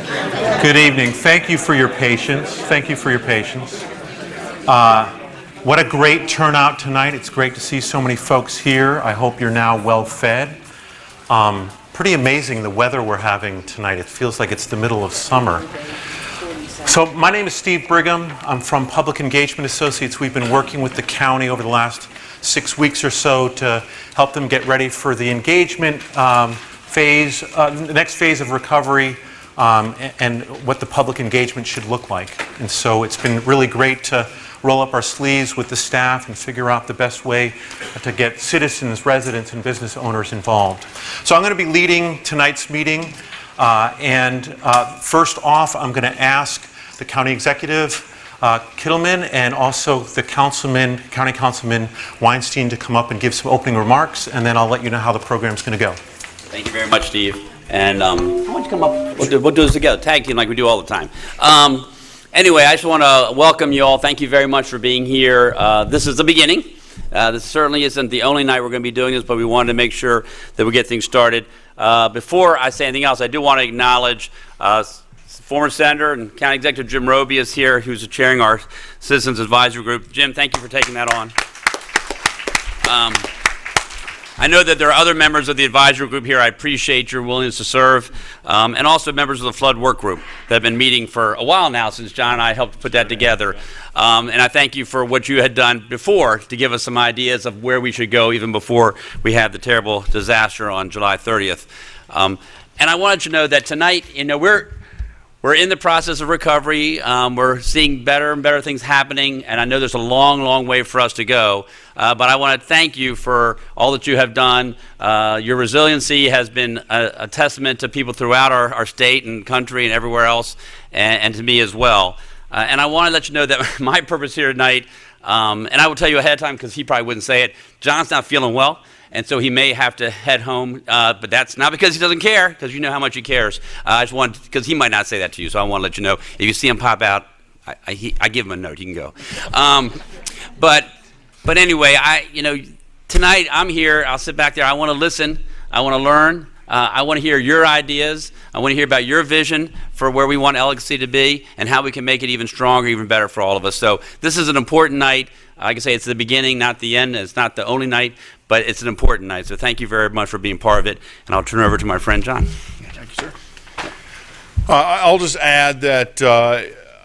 Good evening. Thank you for your patience. Thank you for your patience. What a great turnout tonight. It's great to see so many folks here. I hope you're now well fed. Pretty amazing the weather we're having tonight. It feels like it's the middle of summer. So my name is Steve Brigham. I'm from Public Engagement Associates. We've been working with the county over the last 6 weeks or so to help them get ready for the engagement phase, the next phase of recovery, and what the public engagement should look like. And so it's been really great to roll up our sleeves with the staff and figure out the best way to get citizens, residents, and business owners involved. So I'm going to be leading tonight's meeting. First off, I'm going to ask the county executive, Kittleman, and also the county councilman Weinstein to come up and give some opening remarks, and then I'll let you know how the program's going to go. Thank you very much, Steve. And why don't you come up? We'll do this together, tag team like we do all the time. Anyway, I just want to welcome you all. Thank you very much for being here. This is the beginning. This certainly isn't the only night we're going to be doing this, but we wanted to make sure that we get things started. Before I say anything else, I do want to acknowledge former Senator and County Executive Jim Roby is here, who's chairing our Citizens Advisory Group. Jim, thank you for taking that on. I know that there are other members of the advisory group here. I appreciate your willingness to serve, and also members of the flood work group that have been meeting for a while now since John and I helped put that together. And I thank you for what you had done before to give us some ideas of where we should go even before we had the terrible disaster on July 30th. And I wanted you to know that tonight, we're in the process of recovery. We're seeing better and better things happening, and I know there's a long, long way for us to go. But I want to thank you for all that you have done. Your resiliency has been a testament to people throughout our state and country and everywhere else, and to me as well. And I want to let you know that my purpose here tonight, and I will tell you ahead of time because he probably wouldn't say it, John's not feeling well. And so he may have to head home, but that's not because he doesn't care, because you know how much he cares. I just want, because he might not say that to you, so I want to let you know. If you see him pop out, I give him a note. He can go. But anyway, tonight I'm here. I'll sit back there. I want to listen. I want to learn. I want to hear your ideas. I want to hear about your vision for where we want Ellicott to be and how we can make it even stronger, even better for all of us. So this is an important night. Like I say, it's the beginning, not the end. It's not the only night, but it's an important night. So thank you very much for being part of it. And I'll turn it over to my friend, John. Thank you, sir. I'll just add that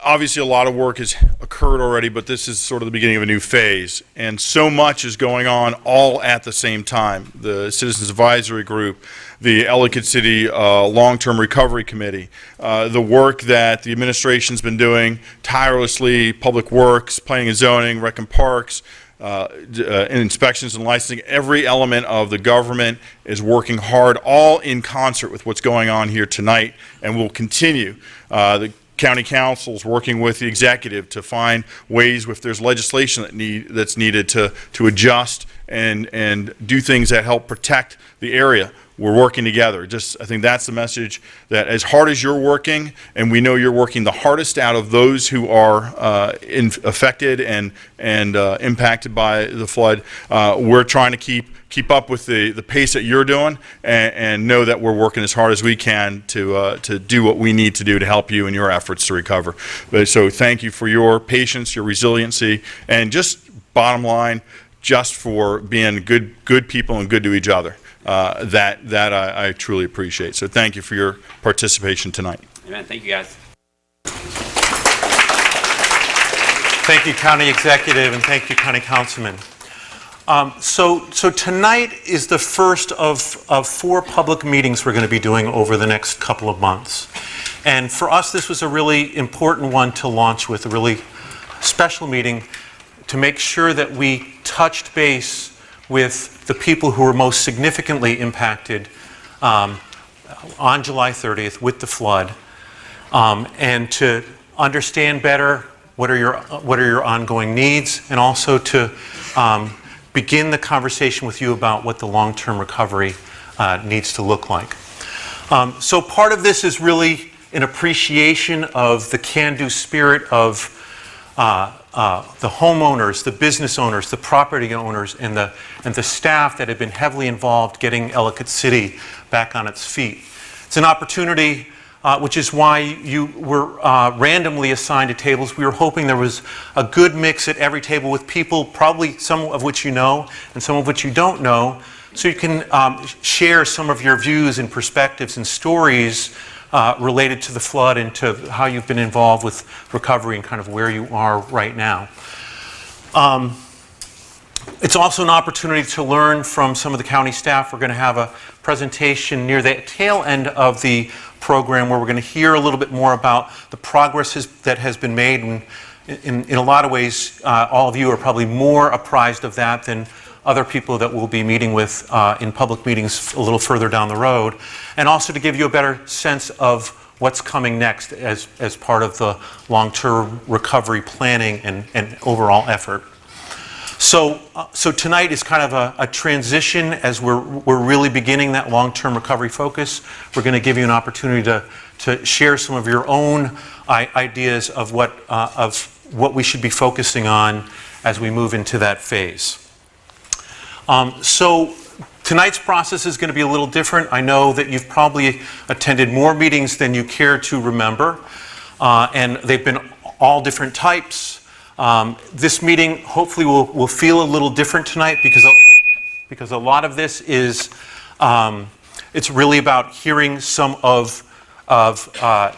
obviously a lot of work has occurred already, but this is sort of the beginning of a new phase. And so much is going on all at the same time. The Citizens Advisory Group, the Ellicott City Long-Term Recovery Committee, the work that the administration's been doing tirelessly, Public Works, Planning and Zoning, Rec and Parks, inspections and licensing. Every element of the government is working hard, all in concert with what's going on here tonight, and will continue. The County Council is working with the executive to find ways, if there's legislation that's needed to adjust and do things that help protect the area. We're working together. I think that's the message, that as hard as you're working, and we know you're working the hardest out of those who are affected and impacted by the flood, we're trying to keep up with the pace that you're doing, and know that we're working as hard as we can to do what we need to do to help you in your efforts to recover. So thank you for your patience, your resiliency, and just bottom line, just for being good people and good to each other. That I truly appreciate. So thank you for your participation tonight. Amen. Thank you, guys. Thank you, County Executive, and thank you, County Councilman. So tonight is the first of 4 public meetings we're going to be doing over the next couple of months. And for us, this was a really important one to launch with, a really special meeting to make sure that we touched base with the people who were most significantly impacted on July 30th with the flood, and to understand better what are your ongoing needs, and also to begin the conversation with you about what the long-term recovery needs to look like. So part of this is really an appreciation of the can-do spirit of the homeowners, the business owners, the property owners, and the staff that have been heavily involved getting Ellicott City back on its feet. It's an opportunity which is why you were randomly assigned to tables. We were hoping there was a good mix at every table with people, probably some of which you know and some of which you don't know, so you can share some of your views and perspectives and stories related to the flood and to how you've been involved with recovery and kind of where you are right now. It's also an opportunity to learn from some of the county staff. We're going to have a presentation near the tail end of the program where we're going to hear a little bit more about the progress that has been made. And in a lot of ways, all of you are probably more apprised of that than other people that we'll be meeting with in public meetings a little further down the road. And also to give you a better sense of what's coming next as part of the long-term recovery planning and overall effort. So tonight is kind of a transition as we're really beginning that long-term recovery focus. We're going to give you an opportunity to share some of your own ideas of what we should be focusing on as we move into that phase. So tonight's process is going to be a little different. I know that you've probably attended more meetings than you care to remember, and they've been all different types. This meeting hopefully will feel a little different tonight because a lot of this is it's really about hearing some of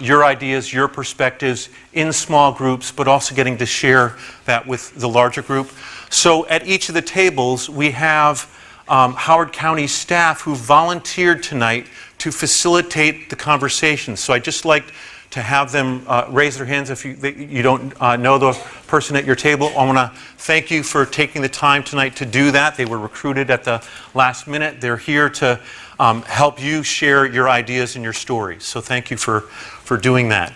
your ideas, your perspectives in small groups, but also getting to share that with the larger group. So at each of the tables, we have Howard County staff who volunteered tonight to facilitate the conversation. So I'd just like to have them raise their hands if you don't know the person at your table. I want to thank you for taking the time tonight to do that. They were recruited at the last minute. They're here to help you share your ideas and your stories. So thank you for doing that.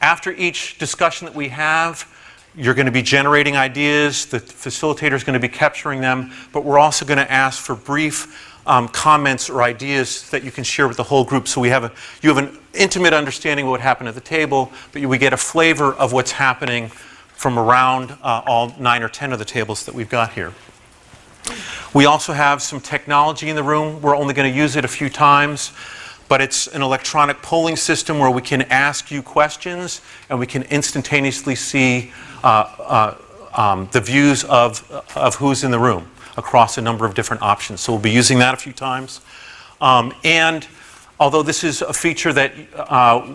After each discussion that we have, you're going to be generating ideas. The facilitator is going to be capturing them, but we're also going to ask for brief comments or ideas that you can share with the whole group. So you have an intimate understanding of what happened at the table, but we get a flavor of what's happening from around all 9 or 10 of the tables that we've got here. We also have some technology in the room. We're only going to use it a few times, but it's an electronic polling system where we can ask you questions and we can instantaneously see the views of who's in the room across a number of different options. So we'll be using that a few times. And although this is a feature that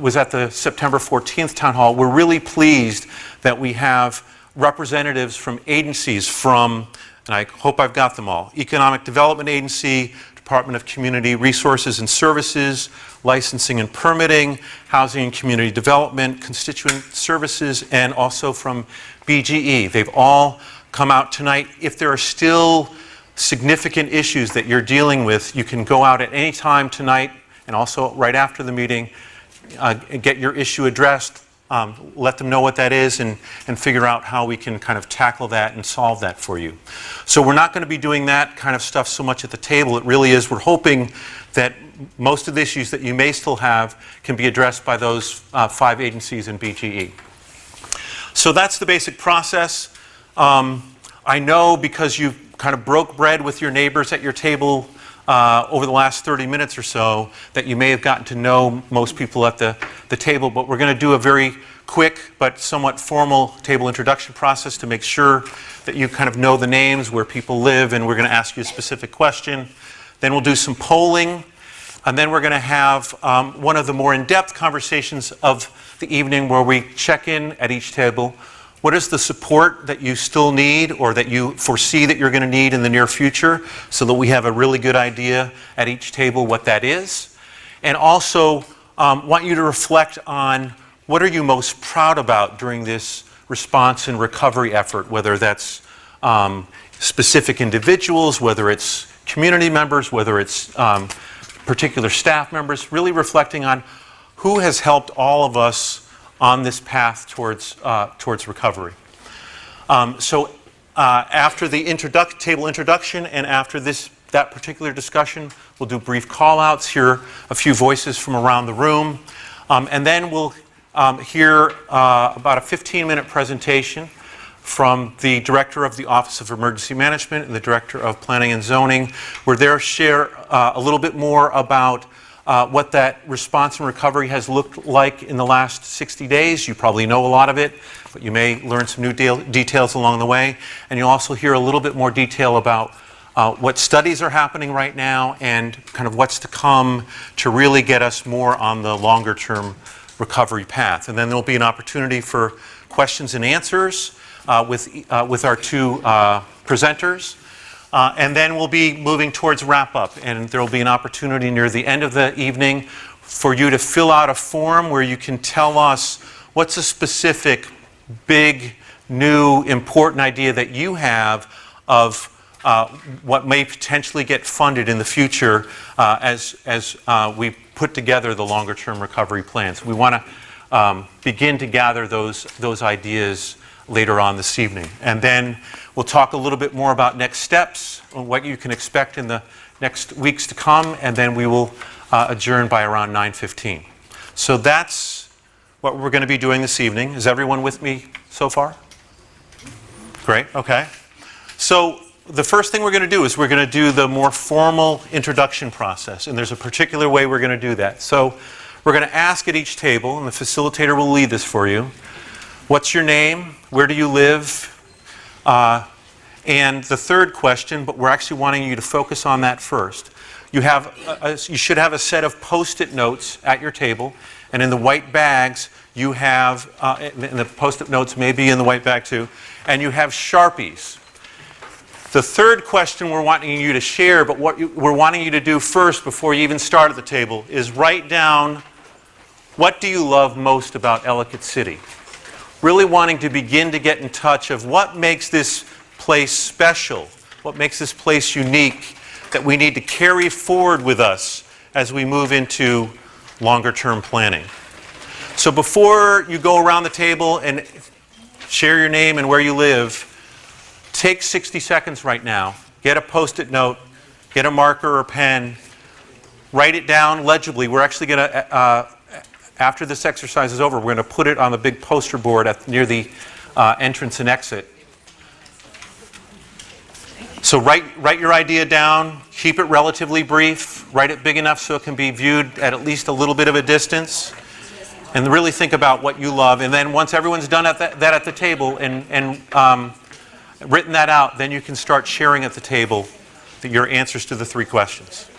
was at the September 14th Town Hall, we're really pleased that we have representatives from agencies from, and I hope I've got them all, Economic Development Agency, Department of Community Resources and Services, Licensing and Permitting, Housing and Community Development, Constituent Services, and also from BGE. They've all come out tonight. If there are still significant issues that you're dealing with, you can go out at any time tonight and also right after the meeting and get your issue addressed, let them know what that is and figure out how we can kind of tackle that and solve that for you. So we're not going to be doing that kind of stuff so much at the table. It really is, we're hoping that most of the issues that you may still have can be addressed by those 5 agencies in BGE. So that's the basic process. I know because you kind of broke bread with your neighbors at your table over the last 30 minutes or so that you may have gotten to know most people at the table, but we're going to do a very quick but somewhat formal table introduction process to make sure that you kind of know the names, where people live, and we're going to ask you a specific question. Then we'll do some polling, and then we're going to have one of the more in-depth conversations of the evening where we check in at each table. What is the support that you still need or that you foresee that you're going to need in the near future, so that we have a really good idea at each table what that is? And also want you to reflect on what are you most proud about during this response and recovery effort, whether that's specific individuals, whether it's community members, whether it's particular staff members, really reflecting on who has helped all of us on this path towards recovery. So after the table introduction and after that particular discussion, we'll do brief call-outs, hear a few voices from around the room, and then we'll hear about a 15-minute presentation from the Director of the Office of Emergency Management and the Director of Planning and Zoning, where they'll share a little bit more about what that response and recovery has looked like in the last 60 days. You probably know a lot of it, but you may learn some new details along the way. And you'll also hear a little bit more detail about what studies are happening right now and kind of what's to come to really get us more on the longer term recovery path. And then there'll be an opportunity for questions and answers with our two presenters. And then we'll be moving towards wrap up, and there will be an opportunity near the end of the evening for you to fill out a form where you can tell us what's a specific, big, new, important idea that you have of what may potentially get funded in the future as we put together the longer term recovery plans. We want to begin to gather those ideas later on this evening. And then we'll talk a little bit more about next steps, what you can expect in the next weeks to come, and then we will adjourn by around 9:15. So that's what we're going to be doing this evening. Is everyone with me so far? Great, okay. So the first thing we're going to do is we're going to do the more formal introduction process, and there's a particular way we're going to do that. So we're going to ask at each table, and the facilitator will lead this for you, what's your name? Where do you live? And the third question, but we're actually wanting you to focus on that first. You should have a set of Post-it notes at your table, and in the white bags you have, and the Post-it notes may be in the white bag too, and you have Sharpies. The third question we're wanting you to share, but what we're wanting you to do first before you even start at the table, is write down, what do you love most about Ellicott City? Really wanting to begin to get in touch of what makes this place special, what makes this place unique, that we need to carry forward with us as we move into longer term planning. So before you go around the table and share your name and where you live, take 60 seconds right now, get a Post-it note, get a marker or pen, write it down legibly. We're actually going to, after this exercise is over, we're going to put it on the big poster board near the entrance and exit. So write your idea down, keep it relatively brief, write it big enough so it can be viewed at least a little bit of a distance, and really think about what you love. And then once everyone's done that at the table and written that out, then you can start sharing at the table your answers to the three questions.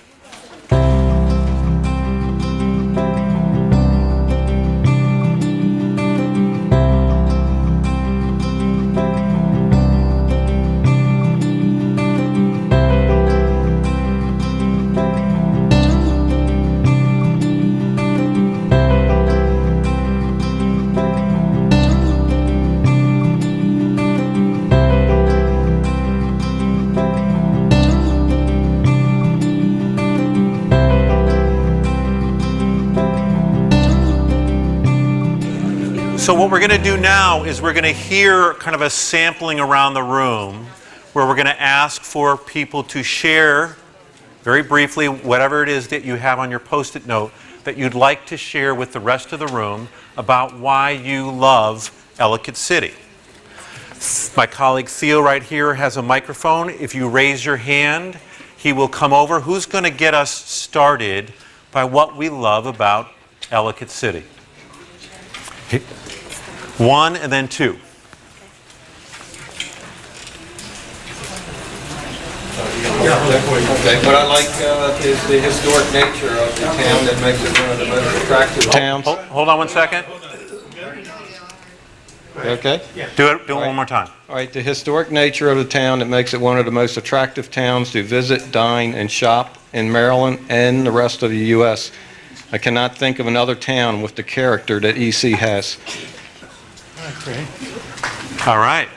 So what we're going to do now is we're going to hear kind of a sampling around the room where we're going to ask for people to share very briefly whatever it is that you have on your Post-it note that you'd like to share with the rest of the room about why you love Ellicott City. My colleague Theo right here has a microphone. If you raise your hand, he will come over. Who's going to get us started by what we love about Ellicott City? One and then two. Okay. What I like is the historic nature of the town that makes it one of the most attractive towns. Hold on one second. Okay. Do it one more time. All right. The historic nature of the town that makes it one of the most attractive towns to visit, dine, and shop in Maryland and the rest of the U.S. I cannot think of another town with the character that EC has. All right.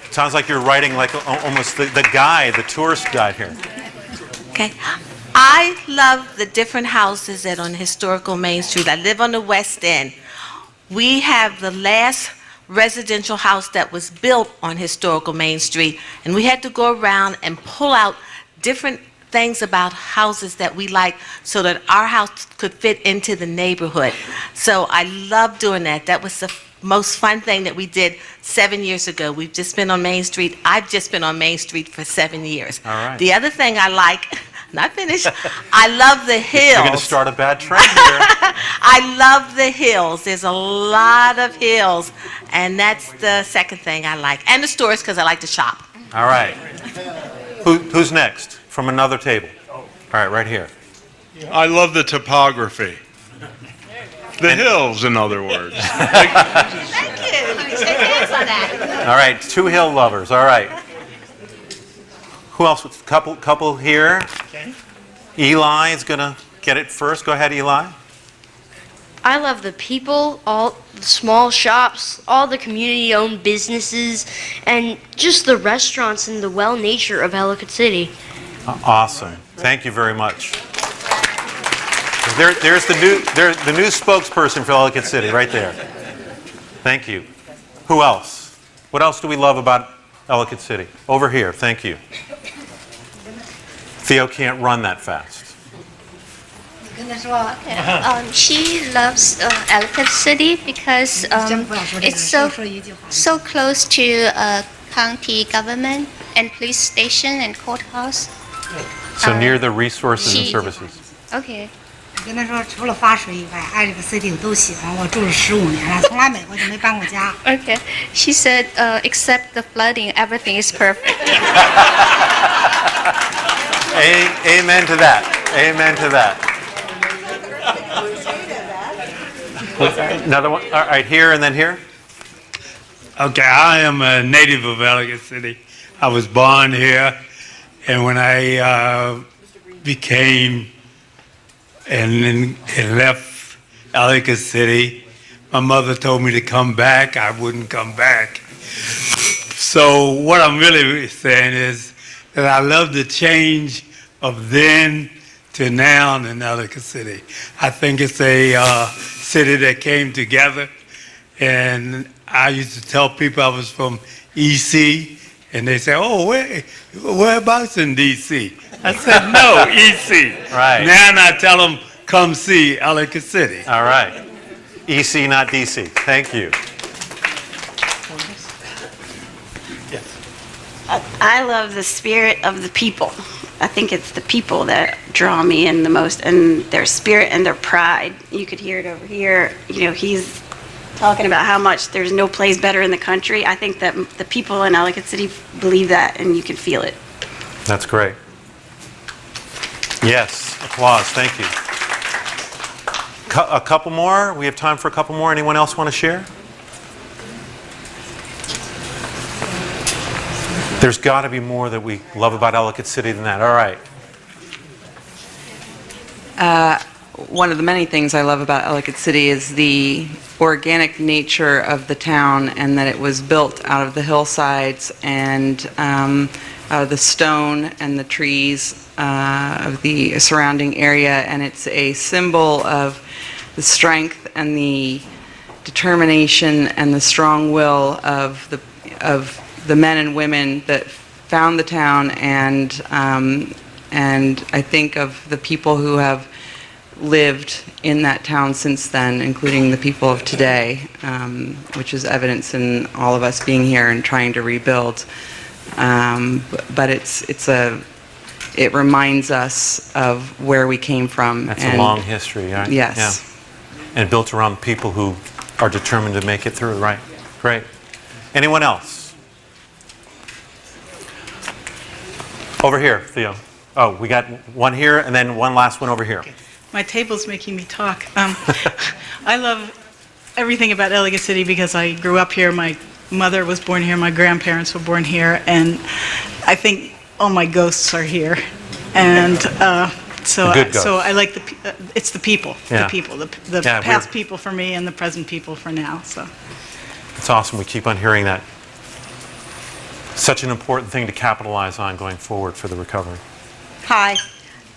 Sounds like you're writing like almost the guide, the tourist guide here. Okay. I love the different houses that on historical Main Street. I live on the West End. We have the last residential house that was built on historical Main Street, and we had to go around and pull out different things about houses that we like so that our house could fit into the neighborhood. So I love doing that. That was the most fun thing that we did 7 years ago. We've just been on Main Street. I've just been on Main Street for 7 years. All right. The other thing I like not finished. I love the hills. You're going to start a bad trend here. I love the hills. There's a lot of hills, and that's the second thing I like. And the stores, because I like to shop. All right. Who's next from another table? All right, right here. I love the topography. The hills, in other words. Thank you. You can shake hands on that. All right, 2 hill lovers. All right. Who else? Couple here. Eli is going to get it first. Go ahead, Eli. I love the people, all the small shops, all the community-owned businesses, and just the restaurants and the well nature of Ellicott City. Awesome. Thank you very much. There's the new spokesperson for Ellicott City right there. Thank you. Who else? What else do we love about Ellicott City? Over here. Thank you. Theo can't run that fast. She loves Ellicott City because it's so close to county government and police station and courthouse. So near the resources and services. Okay. 跟他说，除了发水以外，爱这个 city 我都喜欢。我住了15年了，从来美国就没搬过家。Okay. She said, except the flooding, everything is perfect. Amen to that. Amen to that. Another one. All right, here and then here. Okay, I am a native of Ellicott City. I was born here, and when I became and left Ellicott City, my mother told me to come back. I wouldn't come back. So what I'm really saying is that I love the change of then to now in Ellicott City. I think it's a city that came together, and I used to tell people I was from EC, and they say, "Oh, whereabouts in DC?" I said, "No, EC." Right. Now I tell them, "Come see Ellicott City." All right. EC, not DC. Thank you. I love the spirit of the people. I think it's the people that draw me in the most, and their spirit and their pride. You could hear it over here. You know, he's talking about how much there's no place better in the country. I think that the people in Ellicott City believe that, and you can feel it. That's great. Yes, applause. Thank you. A couple more. We have time for a couple more. Anyone else want to share? There's got to be more that we love about Ellicott City than that. All right. One of the many things I love about Ellicott City is the organic nature of the town, and that it was built out of the hillsides and out of the stone and the trees of the surrounding area, and it's a symbol of the strength and the determination and the strong will of the men and women that found the town, and I think of the people who have lived in that town since then, including the people of today, which is evidence in all of us being here and trying to rebuild. But it reminds us of where we came from. That's a long history, right? Yes. Yeah. And built around people who are determined to make it through, right? Great. Anyone else? Over here, Theo. Oh, we got one here and then one last one over here. Okay. My table's making me talk. I love everything about Ellicott City because I grew up here. My mother was born here. My grandparents were born here. And I think all my ghosts are here. And so I like it's the people, yeah. the people, the past people for me and the present people for now. So it's awesome. We keep on hearing that. Such an important thing to capitalize on going forward for the recovery. Hi.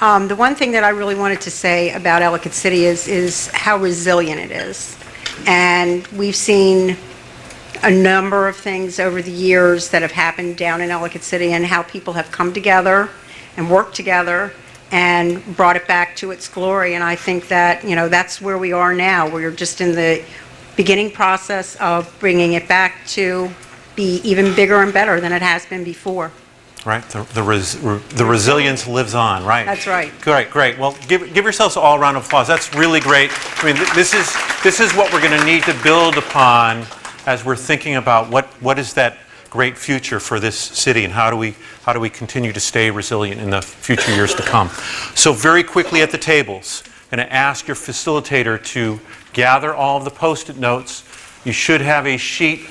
The one thing that I really wanted to say about Ellicott City is how resilient it is. And we've seen a number of things over the years that have happened down in Ellicott City, and how people have come together and worked together and brought it back to its glory. And I think that, that's where we are now. We're just in the beginning process of bringing it back to be even bigger and better than it has been before. right? The resilience lives on, right? That's right. Great, great. Well, give yourselves all a round of applause. That's really great. I mean, this is what we're going to need to build upon as we're thinking about what is that great future for this city, and how do we continue to stay resilient in the future years to come. So very quickly at the tables, I'm going to ask your facilitator to gather all of the Post-it notes. You should have a sheet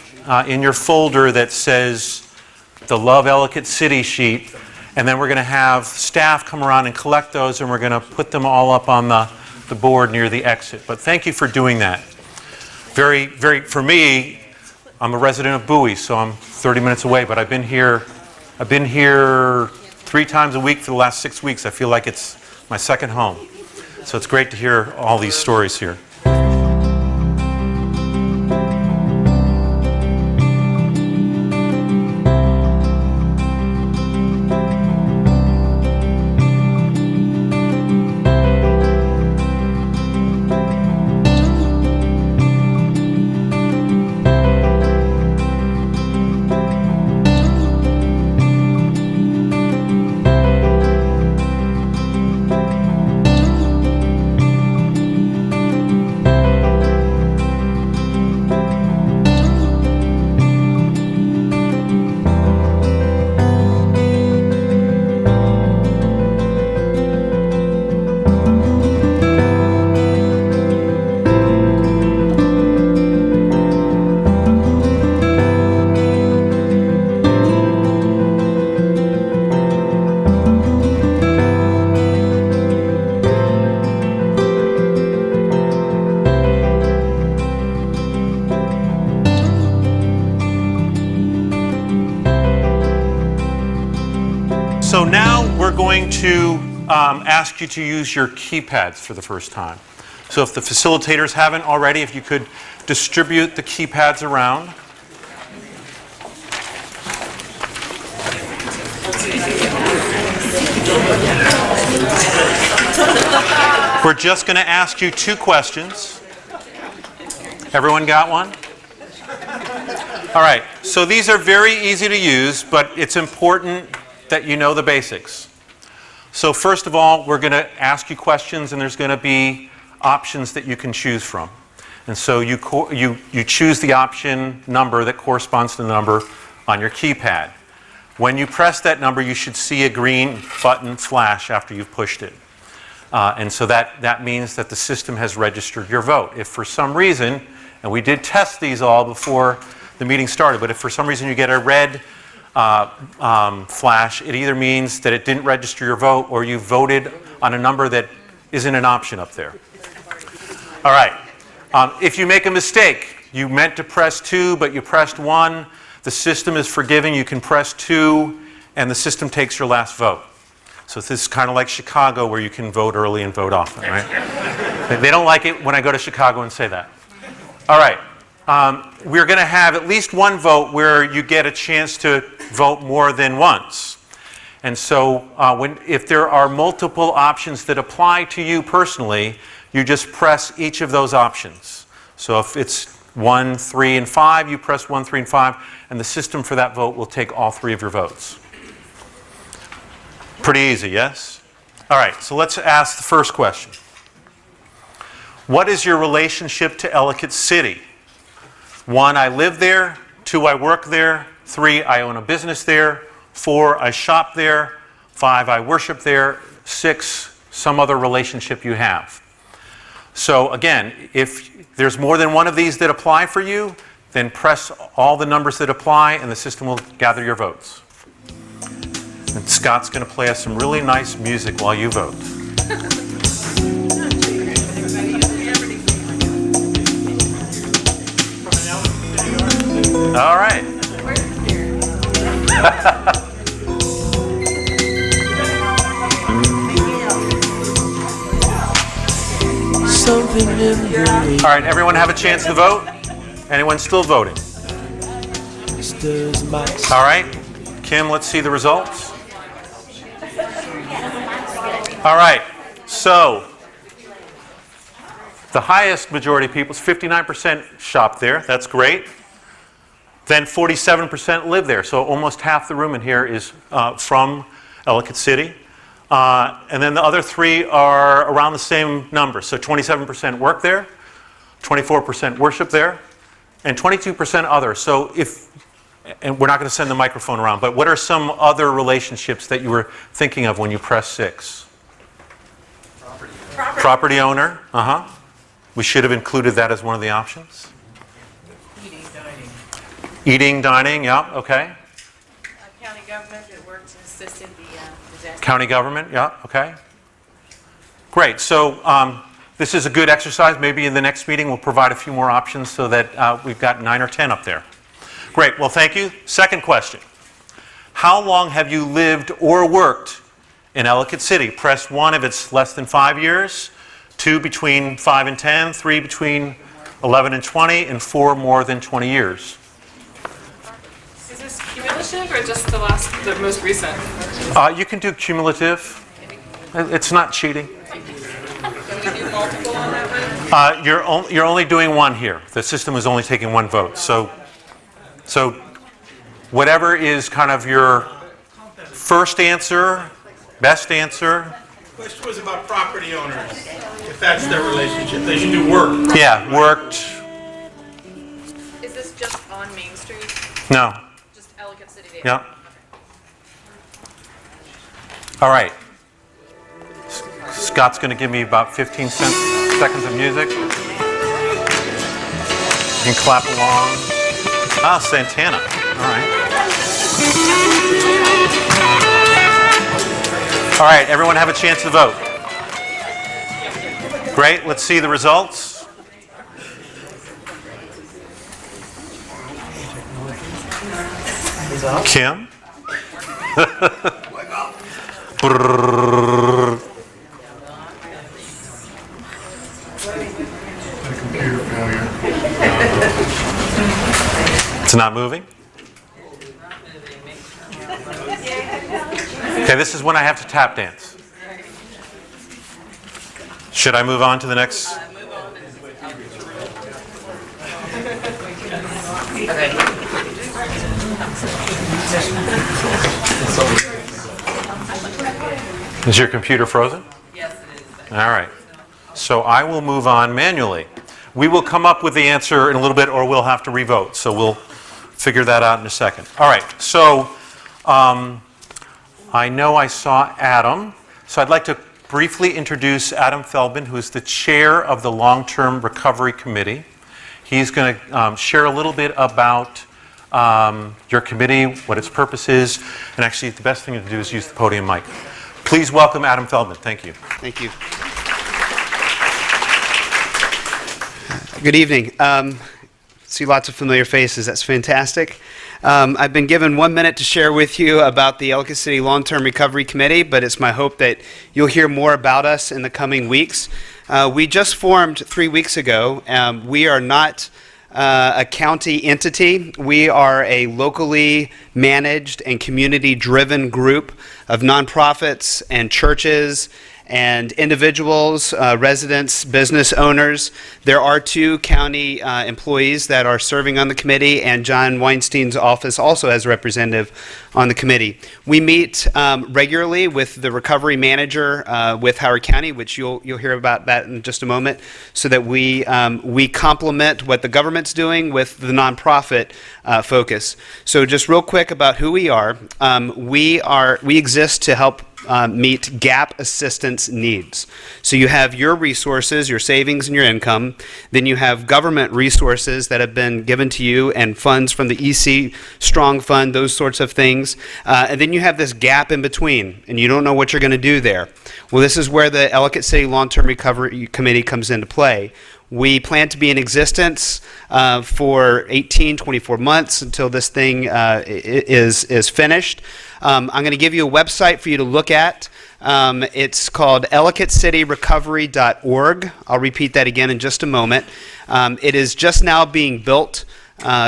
in your folder that says the Love Ellicott City sheet, and then we're going to have staff come around and collect those, and we're going to put them all up on the board near the exit. But thank you for doing that. For me, I'm a resident of Bowie, so I'm 30 minutes away, but I've been here 3 times a week for the last 6 weeks. I feel like it's my second home. So it's great to hear all these stories here. So now we're going to ask you to use your keypads for the first time. So if the facilitators haven't already, if you could distribute the keypads around. We're just going to ask you 2 questions. Everyone got one? All right, so these are very easy to use, but it's important that you know the basics. So first of all, we're going to ask you questions, and there's going to be options that you can choose from. And so you choose the option number that corresponds to the number on your keypad. When you press that number, you should see a green button flash after you've pushed it. And so that means that the system has registered your vote. If for some reason, and we did test these all before the meeting started, but if for some reason you get a red flash, it either means that it didn't register your vote or you voted on a number that isn't an option up there. All right. If you make a mistake, you meant to press 2, but you pressed 1, the system is forgiving. You can press 2, and the system takes your last vote. So this is kind of like Chicago, where you can vote early and vote often, right? They don't like it when I go to Chicago and say that. All right. We're going to have at least one vote where you get a chance to vote more than once. And so if there are multiple options that apply to you personally, you just press each of those options. So if it's 1, 3, and 5, you press 1, 3, and 5, and the system for that vote will take all 3 of your votes. Pretty easy, yes? All right, so let's ask the first question. What is your relationship to Ellicott City? 1, I live there. 2, I work there. 3, I own a business there. 4, I shop there. 5, I worship there. 6, some other relationship you have. So again, if there's more than one of these that apply for you, then press all the numbers that apply and the system will gather your votes. And Scott's going to play us some really nice music while you vote. All right. All right, everyone have a chance to vote? Anyone still voting? All right, Kim, let's see the results. All right, so the highest majority of people, 59% shop there. That's great. Then 47% live there, so almost half the room in here is from Ellicott City. And then the other 3 are around the same number. So 27% work there, 24% worship there, and 22% other. So and we're not going to send the microphone around, but what are some other relationships that you were thinking of when you pressed 6? Property owner. We should have included that as one of the options. Eating, dining, yeah, okay. County government that works and assisted the disaster. County government, yeah, okay. Great, so this is a good exercise. Maybe in the next meeting we'll provide a few more options so that we've got 9 or 10 up there. Great, well thank you. Second question. How long have you lived or worked in Ellicott City? Press 1 if it's less than 5 years, 2 between 5 and 10, 3 between 11 and 20, and 4 more than 20 years. Is this cumulative or just the most recent? You can do cumulative. It's not cheating. Can we do multiple on that one? You're only doing 1 here. The system is only taking 1 vote. So whatever is kind of your first answer, best answer. The question was about property owners. If that's their relationship, they should do work. Yeah, worked. Is this just on Main Street? No. Just Ellicott City? Yeah. All right. Scott's going to give me about 15 seconds of music. You can clap along. Ah, Santana. All right. All right, everyone have a chance to vote. Great, let's see the results. Kim? It's not moving? Okay, this is when I have to tap dance. Should I move on to the next? Is your computer frozen? Yes, it is. All right. So I will move on manually. We will come up with the answer in a little bit, or we'll have to revote. So we'll figure that out in a second. All right. So I know I saw Adam. So I'd like to briefly introduce Adam Feldman, who is the chair of the Long-Term Recovery Committee. He's going to share a little bit about your committee, what its purpose is, and actually the best thing to do is use the podium mic. Please welcome Adam Feldman. Thank you. Thank you. Good evening. See lots of familiar faces. That's fantastic. I've been given 1 minute to share with you about the Ellicott City Long-Term Recovery Committee, but it's my hope that you'll hear more about us in the coming weeks. We just formed 3 weeks ago. We are not a county entity. We are a locally managed and community-driven group of nonprofits and churches and individuals, residents, business owners. There are 2 county employees that are serving on the committee, and John Weinstein's office also has a representative on the committee. We meet regularly with the recovery manager with Howard County, which you'll hear about that in just a moment, so that we complement what the government's doing with the nonprofit focus. So just real quick about who we are. We exist to help meet gap assistance needs. So you have your resources, your savings and your income. Then you have government resources that have been given to you and funds from the EC Strong Fund, those sorts of things. And then you have this gap in between, and you don't know what you're going to do there. Well, this is where the Ellicott City Long-Term Recovery Committee comes into play. We plan to be in existence for 18, 24 months until this thing is finished. I'm going to give you a website for you to look at. It's called ellicottcityrecovery.org. I'll repeat that again in just a moment. It is just now being built.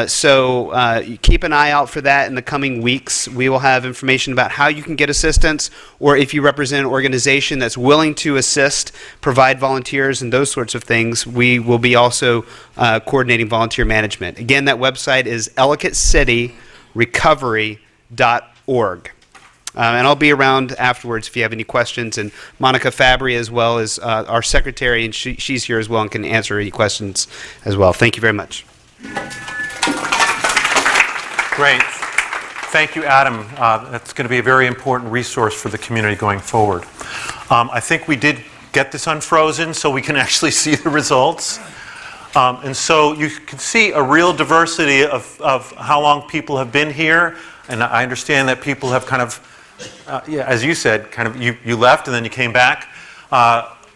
So you keep an eye out for that in the coming weeks. We will have information about how you can get assistance, or if you represent an organization that's willing to assist, provide volunteers and those sorts of things, we will be also coordinating volunteer management. Again, that website is ellicottcityrecovery.org. And I'll be around afterwards if you have any questions. And Monica Fabry, as well as our secretary, and she's here as well and can answer any questions as well. Thank you very much. Great. Thank you, Adam. That's going to be a very important resource for the community going forward. I think we did get this unfrozen so we can actually see the results. And so you can see a real diversity of how long people have been here. And I understand that people have kind of, as you said, kind of you left and then you came back.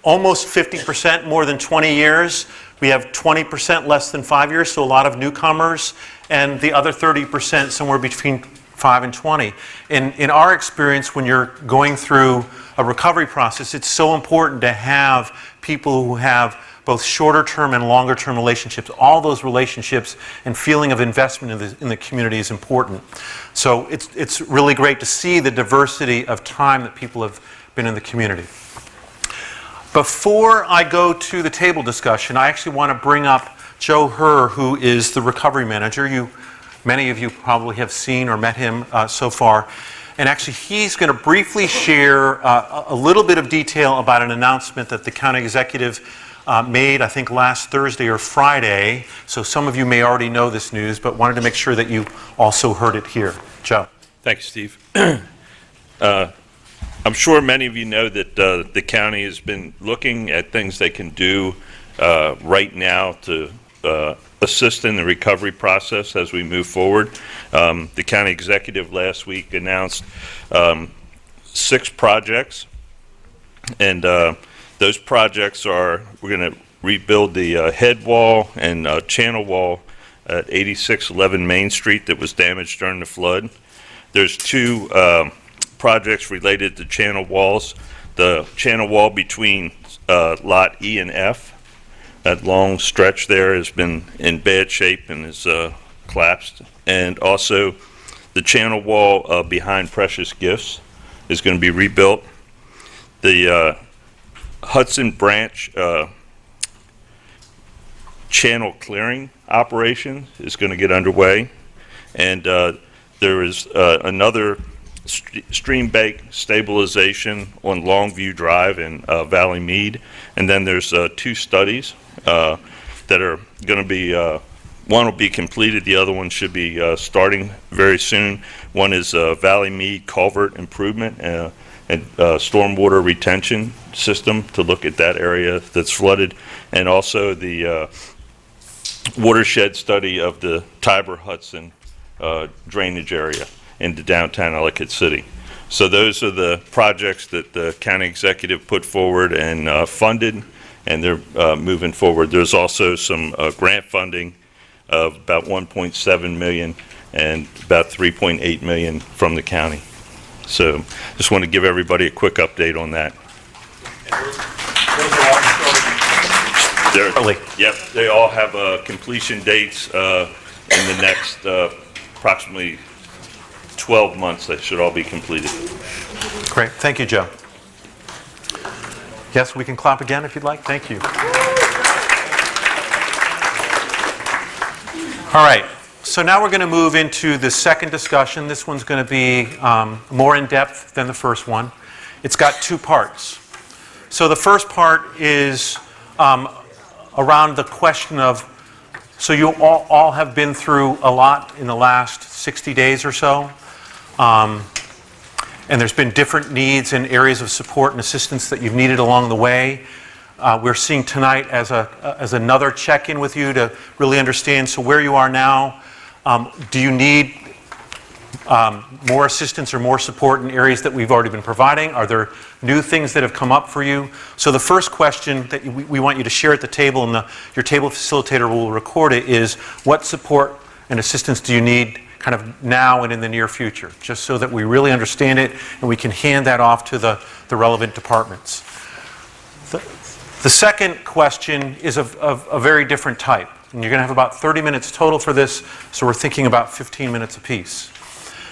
Almost 50% more than 20 years. We have 20% less than 5 years, so a lot of newcomers, and the other 30% somewhere between 5 and 20. In our experience, when you're going through a recovery process, it's so important to have people who have both shorter-term and longer-term relationships. All those relationships and feeling of investment in the community is important. So it's really great to see the diversity of time that people have been in the community. Before I go to the table discussion, I actually want to bring up Joe Herr, who is the recovery manager. Many of you probably have seen or met him so far. And actually, he's going to briefly share a little bit of detail about an announcement that the county executive made, I think, last Thursday or Friday. So some of you may already know this news, but wanted to make sure that you also heard it here. Joe. Thank you, Steve. I'm sure many of you know that the county has been looking at things they can do right now to assist in the recovery process as we move forward. The county executive last week announced 6 projects, and those projects are, we're going to rebuild the head wall and channel wall at 8611 Main Street that was damaged during the flood. There's 2 projects related to channel walls. The channel wall between Lot E and F, that long stretch there has been in bad shape and is collapsed. And also the channel wall behind Precious Gifts is going to be rebuilt. The Hudson Branch channel clearing operation is going to get underway. And there is another stream bank stabilization on Longview Drive in Valley Mead, and then there's 2 studies that are going to be, one will be completed, the other one should be starting very soon. One is Valley Mead culvert improvement and stormwater retention system to look at that area that's flooded, and also the watershed study of the Tiber-Hudson drainage area into downtown Ellicott City. So those are the projects that the county executive put forward and funded, and they're moving forward. There's also some grant funding of about $1.7 million and about $3.8 million from the county. So just want to give everybody a quick update on that. Yep, they all have completion dates in the next approximately 12 months. They should all be completed. Great. Thank you, Joe. Yes, we can clap again if you'd like. Thank you. All right. So now we're going to move into the second discussion. This one's going to be more in-depth than the first one. It's got 2 parts. So the first part is around the question of, so you all have been through a lot in the last 60 days or so. And there's been different needs and areas of support and assistance that you've needed along the way. We're seeing tonight as another check-in with you to really understand, so where you are now, do you need more assistance or more support in areas that we've already been providing? Are there new things that have come up for you? So the first question that we want you to share at the table, and your table facilitator will record it, is what support and assistance do you need kind of now and in the near future, just so that we really understand it and we can hand that off to the relevant departments. The second question is of a very different type, and you're going to have about 30 minutes total for this, so we're thinking about 15 minutes apiece.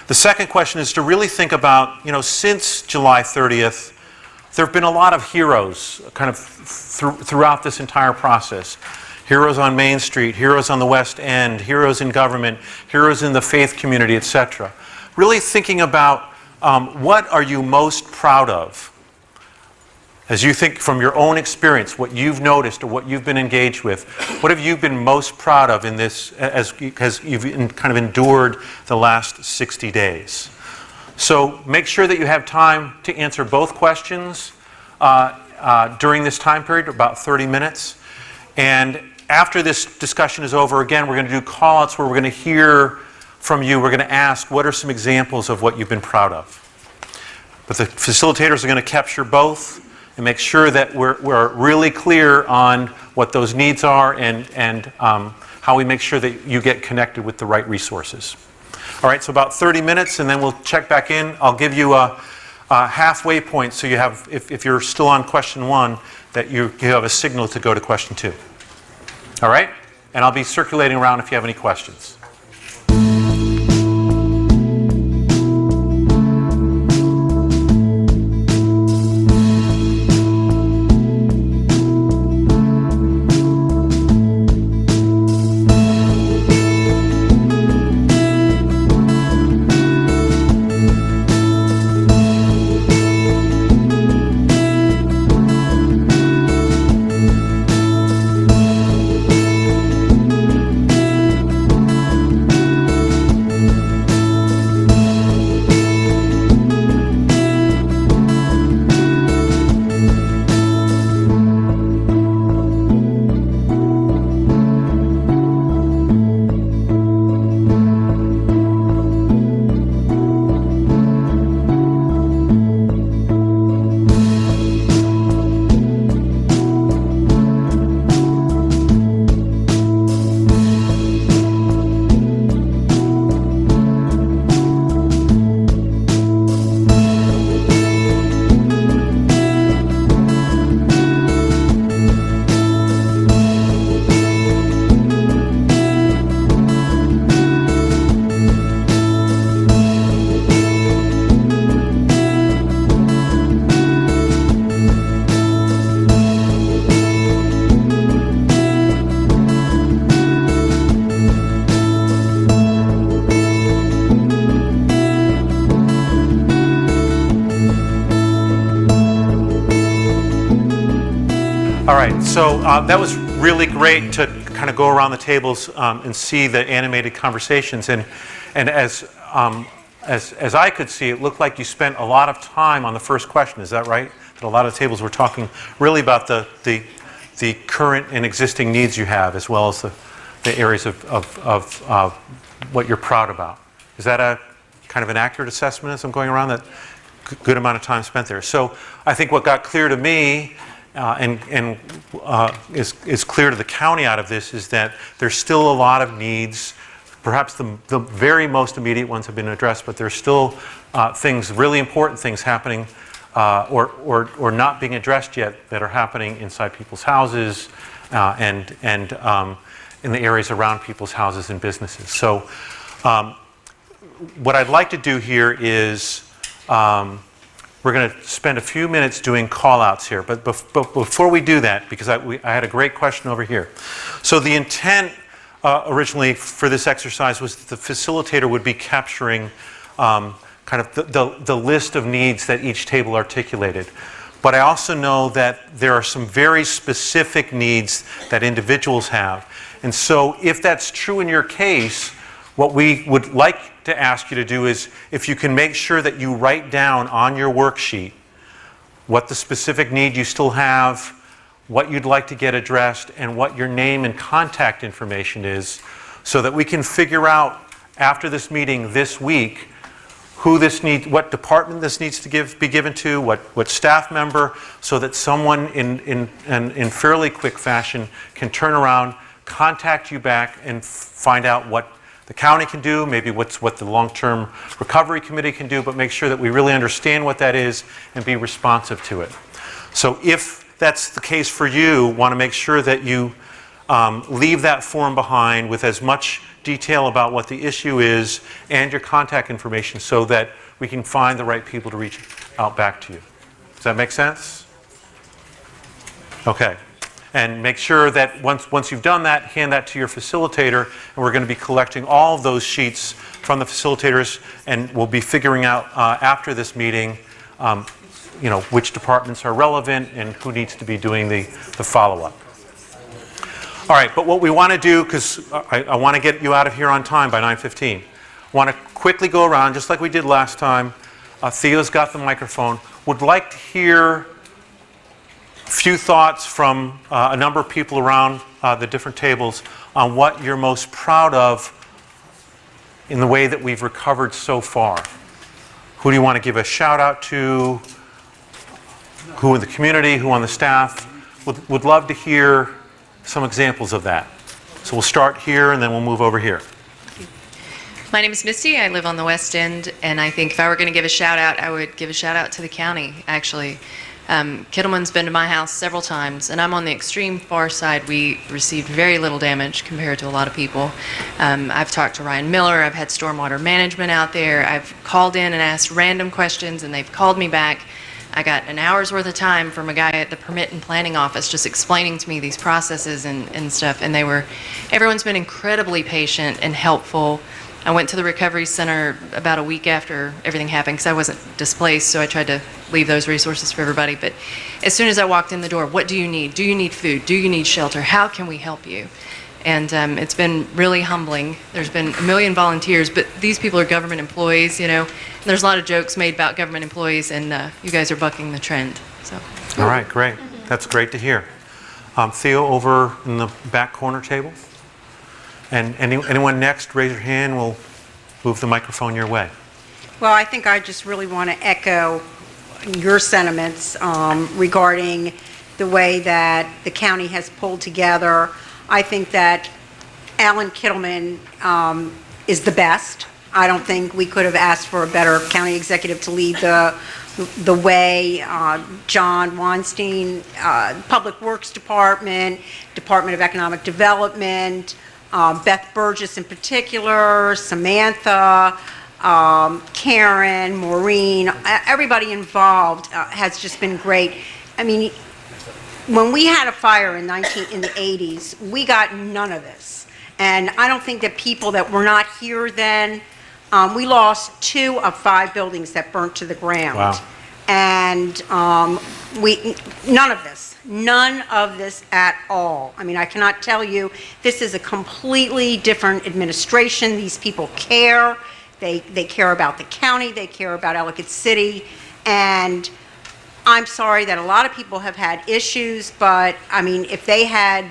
The second question is to really think about, since July 30th, there have been a lot of heroes kind of throughout this entire process. Heroes on Main Street, heroes on the West End, heroes in government, heroes in the faith community, etc. Really thinking about what are you most proud of? As you think from your own experience, what you've noticed or what you've been engaged with, what have you been most proud of in this as you've kind of endured the last 60 days? So make sure that you have time to answer both questions during this time period, about 30 minutes. And after this discussion is over, again, we're going to do call-outs where we're going to hear from you. We're going to ask, what are some examples of what you've been proud of? But the facilitators are going to capture both and make sure that we're really clear on what those needs are and how we make sure that you get connected with the right resources. All right, so about 30 minutes, and then we'll check back in. I'll give you a halfway point, so you have, if you're still on question 1, that you have a signal to go to question 2. All right? And I'll be circulating around if you have any questions. All right, so that was really great to kind of go around the tables and see the animated conversations. And as I could see, it looked like you spent a lot of time on the first question. Is that right? That a lot of tables were talking really about the current and existing needs you have, as well as the areas of what you're proud about. Is that a kind of an accurate assessment as I'm going around? That good amount of time spent there. So I think what got clear to me and is clear to the county out of this is that there's still a lot of needs. Perhaps the very most immediate ones have been addressed, but there's still things, really important things happening or not being addressed yet that are happening inside people's houses and in the areas around people's houses and businesses. So what I'd like to do here is we're going to spend a few minutes doing call-outs here. But before we do that, because I had a great question over here. So the intent originally for this exercise was that the facilitator would be capturing kind of the list of needs that each table articulated. But I also know that there are some very specific needs that individuals have. And so if that's true in your case, what we would like to ask you to do is, if you can make sure that you write down on your worksheet what the specific need you still have, what you'd like to get addressed, and what your name and contact information is, so that we can figure out after this meeting this week who this needs, what department this needs to be given to, what staff member, so that someone in fairly quick fashion can turn around, contact you back, and find out what the county can do, maybe what the long-term recovery committee can do, but make sure that we really understand what that is and be responsive to it. So if that's the case for you, want to make sure that you leave that form behind with as much detail about what the issue is and your contact information so that we can find the right people to reach out back to you. Does that make sense? Okay. And make sure that once you've done that, hand that to your facilitator, and we're going to be collecting all of those sheets from the facilitators, and we'll be figuring out after this meeting which departments are relevant and who needs to be doing the follow-up. All right, but what we want to do, because I want to get you out of here on time by 9:15, I want to quickly go around, just like we did last time. Theo's got the microphone. Would like to hear a few thoughts from a number of people around the different tables on what you're most proud of in the way that we've recovered so far. Who do you want to give a shout out to? Who in the community, who on the staff? Would love to hear some examples of that. So we'll start here and then we'll move over here. My name is Misty. I live on the West End, and I think if I were going to give a shout out, I would give a shout out to the county, actually. Kittleman's been to my house several times, and I'm on the extreme far side. We received very little damage compared to a lot of people. I've talked to Ryan Miller. I've had stormwater management out there. I've called in and asked random questions, and they've called me back. I got an hour's worth of time from a guy at the permit and planning office just explaining to me these processes and stuff, and everyone's been incredibly patient and helpful. I went to the recovery center about a week after everything happened because I wasn't displaced, so I tried to leave those resources for everybody. But as soon as I walked in the door, what do you need? Do you need food? Do you need shelter? How can we help you? And it's been really humbling. There's been a million volunteers, but these people are government employees, and there's a lot of jokes made about government employees, and you guys are bucking the trend. So. All right, great. That's great to hear. Theo, over in the back corner table. And anyone next, raise your hand. We'll move the microphone your way. Well, I think I just really want to echo your sentiments regarding the way that the county has pulled together. I think that Alan Kittleman is the best. I don't think we could have asked for a better county executive to lead the way. John Weinstein, Public Works Department, Department of Economic Development, Beth Burgess in particular, Samantha, Karen, Maureen, everybody involved has just been great. I mean, when we had a fire in the 80s, we got none of this. And I don't think that people that were not here then, we lost 2 of 5 buildings that burnt to the ground. Wow. And none of this at all. I mean, I cannot tell you, this is a completely different administration. These people care. They care about the county. They care about Ellicott City. And I'm sorry that a lot of people have had issues, but I mean, if they had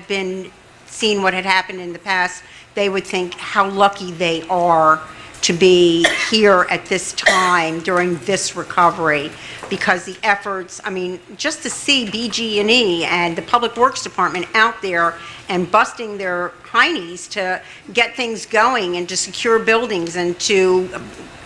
seen what had happened in the past, they would think how lucky they are to be here at this time during this recovery, because the efforts, I mean, just to see BG&E and the Public Works Department out there and busting their heinies to get things going and to secure buildings and to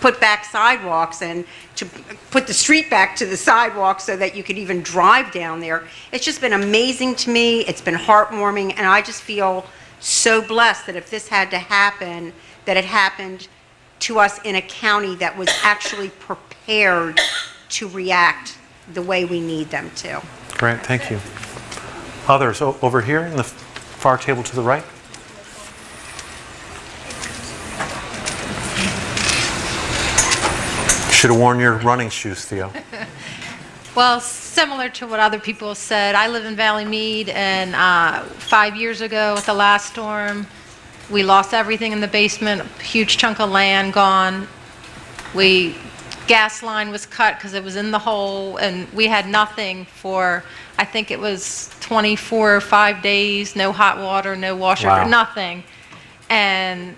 put back sidewalks and to put the street back to the sidewalk so that you could even drive down there. It's just been amazing to me. It's been heartwarming, and I just feel so blessed that if this had to happen, that it happened to us in a county that was actually prepared to react the way we need them to. Great, thank you. Others over here in the far table to the right. Should have worn your running shoes, Theo. Well, similar to what other people have said, I live in Valley Mead, and 5 years ago at the last storm, we lost everything in the basement, a huge chunk of land gone. Gas line was cut because it was in the hole, and we had nothing for, I think it was 24 or 5 days, no hot water, no washer, Wow. nothing. And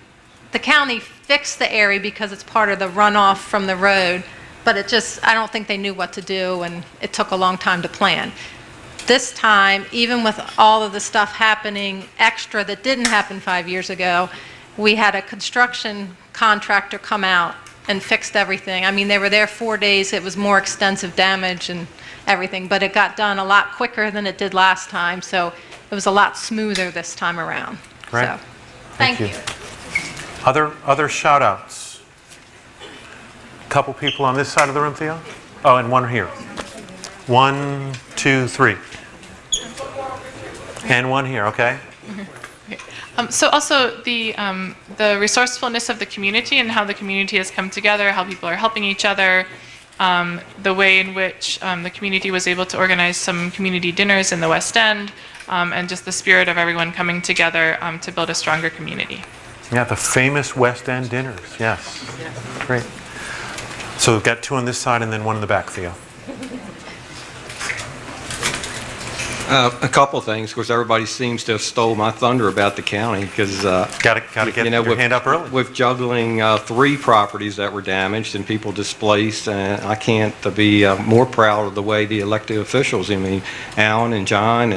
the county fixed the area because it's part of the runoff from the road, but I don't think they knew what to do, and it took a long time to plan. This time, even with all of the stuff happening extra that didn't happen 5 years ago, we had a construction contractor come out and fixed everything. I mean, they were there 4 days. It was more extensive damage and everything, but it got done a lot quicker than it did last time, so it was a lot smoother this time around. Great. So, thank you. Other shout-outs? Couple people on this side of the room, Theo? Oh, and one here. 1, 2, 3. And one here, okay? So also the resourcefulness of the community and how the community has come together, how people are helping each other, the way in which the community was able to organize some community dinners in the West End, and just the spirit of everyone coming together to build a stronger community. Yeah, the famous West End dinners, yes. Great. So we've got 2 on this side and then 1 in the back, Theo. A couple things. Of course, everybody seems to have stole my thunder about the county because gotta get your hand up early. With juggling 3 properties that were damaged and people displaced, and I can't be more proud of the way the elected officials. I mean, Alan and John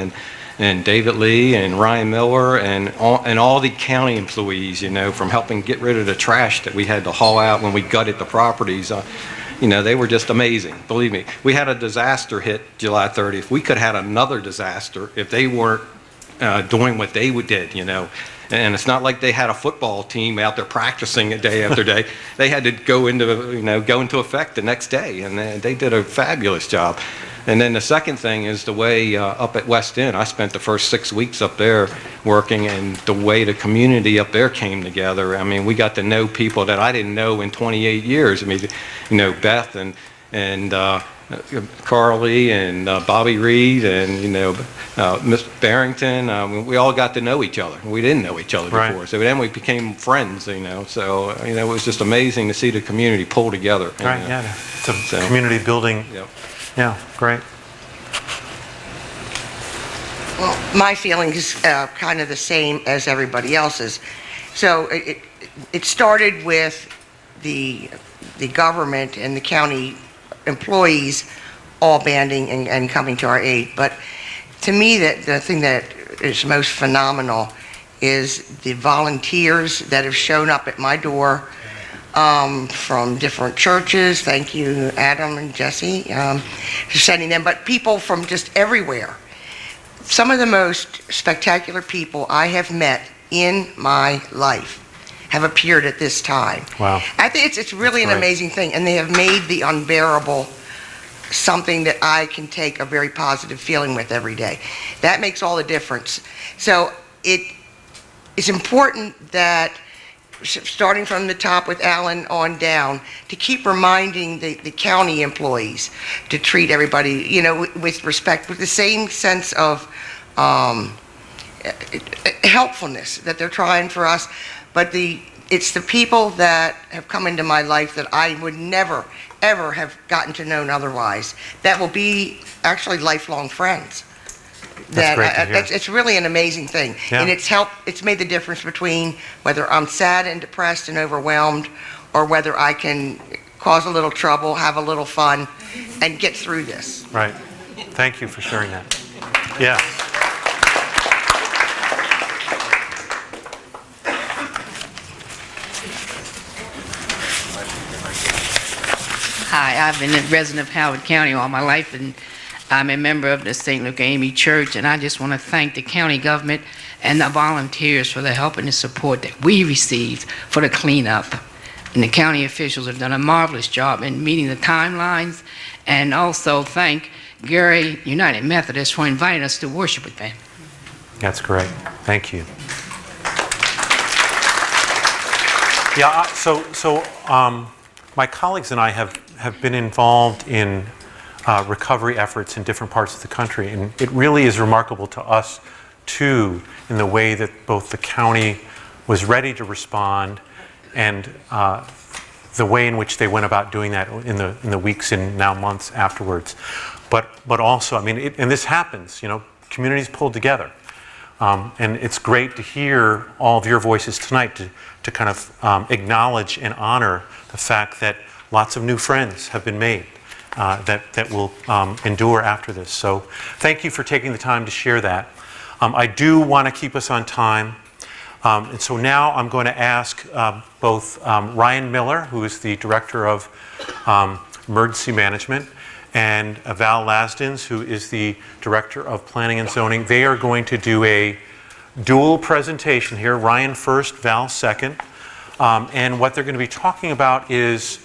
and David Lee and Ryan Miller and all the county employees. From helping get rid of the trash that we had to haul out when we gutted the properties. They were just amazing. Believe me, we had a disaster hit July 30th. We could have had another disaster if they weren't doing what they did, And it's not like they had a football team out there practicing it day after day. They had to go into effect the next day, and they did a fabulous job. And then the second thing is the way up at West End, I spent the first 6 weeks up there working, and the way the community up there came together. I mean, we got to know people that I didn't know in 28 years. I mean, Beth and Carly and Bobby Reed and Miss Barrington. We all got to know each other. We didn't know each other before, so then we became friends. So it was just amazing to see the community pull together. Right. Yeah. It's a community building. Yep. Yeah. Great. Well, my feeling is kind of the same as everybody else's. So it started with the government and the county employees all banding and coming to our aid. But to me, the thing that is most phenomenal is the volunteers that have shown up at my door from different churches. Thank you, Adam and Jesse, for sending them, but people from just everywhere. Some of the most spectacular people I have met in my life have appeared at this time. Wow. I think it's really an amazing thing, and they have made the unbearable something that I can take a very positive feeling with every day. That makes all the difference. So it's important that, starting from the top with Alan on down, to keep reminding the county employees to treat everybody, with respect, with the same sense of helpfulness that they're trying for us. But it's the people that have come into my life that I would never, ever have gotten to know otherwise, that will be actually lifelong friends. That's great to hear. It's really an amazing thing. Yeah. And it's made the difference between whether I'm sad and depressed and overwhelmed, or whether I can cause a little trouble, have a little fun, and get through this. Right. Thank you for sharing that. Yes. Hi, I've been a resident of Howard County all my life, and I'm a member of the St. Luke AME Church, and I just want to thank the county government and the volunteers for the help and the support that we received for the cleanup. And the county officials have done a marvelous job in meeting the timelines, and also thank Gary United Methodist for inviting us to worship with them. That's great. Thank you. Yeah, my colleagues and I have been involved in recovery efforts in different parts of the country, and it really is remarkable to us, too, in the way that both the county was ready to respond and the way in which they went about doing that in the weeks and now months afterwards. But also, I mean, and this happens, communities pulled together. And it's great to hear all of your voices tonight to kind of acknowledge and honor the fact that lots of new friends have been made that will endure after this. So thank you for taking the time to share that. I do want to keep us on time. And so now I'm going to ask both Ryan Miller, who is the Director of Emergency Management, and Val Lasdins, who is the Director of Planning and Zoning. They are going to do a dual presentation here, Ryan first, Val second. And what they're going to be talking about is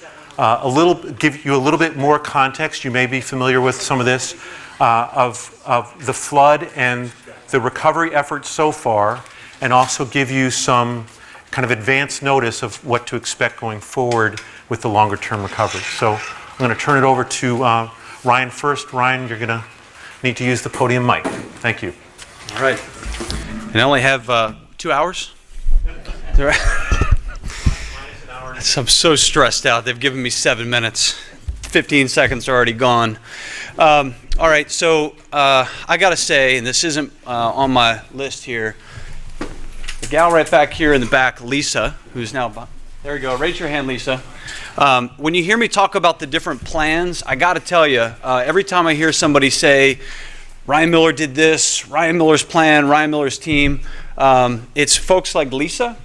give you a little bit more context. You may be familiar with some of this, of the flood and the recovery efforts so far, and also give you some kind of advance notice of what to expect going forward with the longer term recovery. So I'm going to turn it over to Ryan first. Ryan, you're going to need to use the podium mic. Thank you. All right. And I only have 2 hours? I'm so stressed out. They've given me 7 minutes. 15 seconds are already gone. All right, so I got to say, and this isn't on my list here, the gal right back here in the back, Lisa, who's now, there we go, raise your hand, Lisa. When you hear me talk about the different plans, I got to tell you, every time I hear somebody say, Ryan Miller did this, Ryan Miller's plan, Ryan Miller's team, it's folks like Lisa.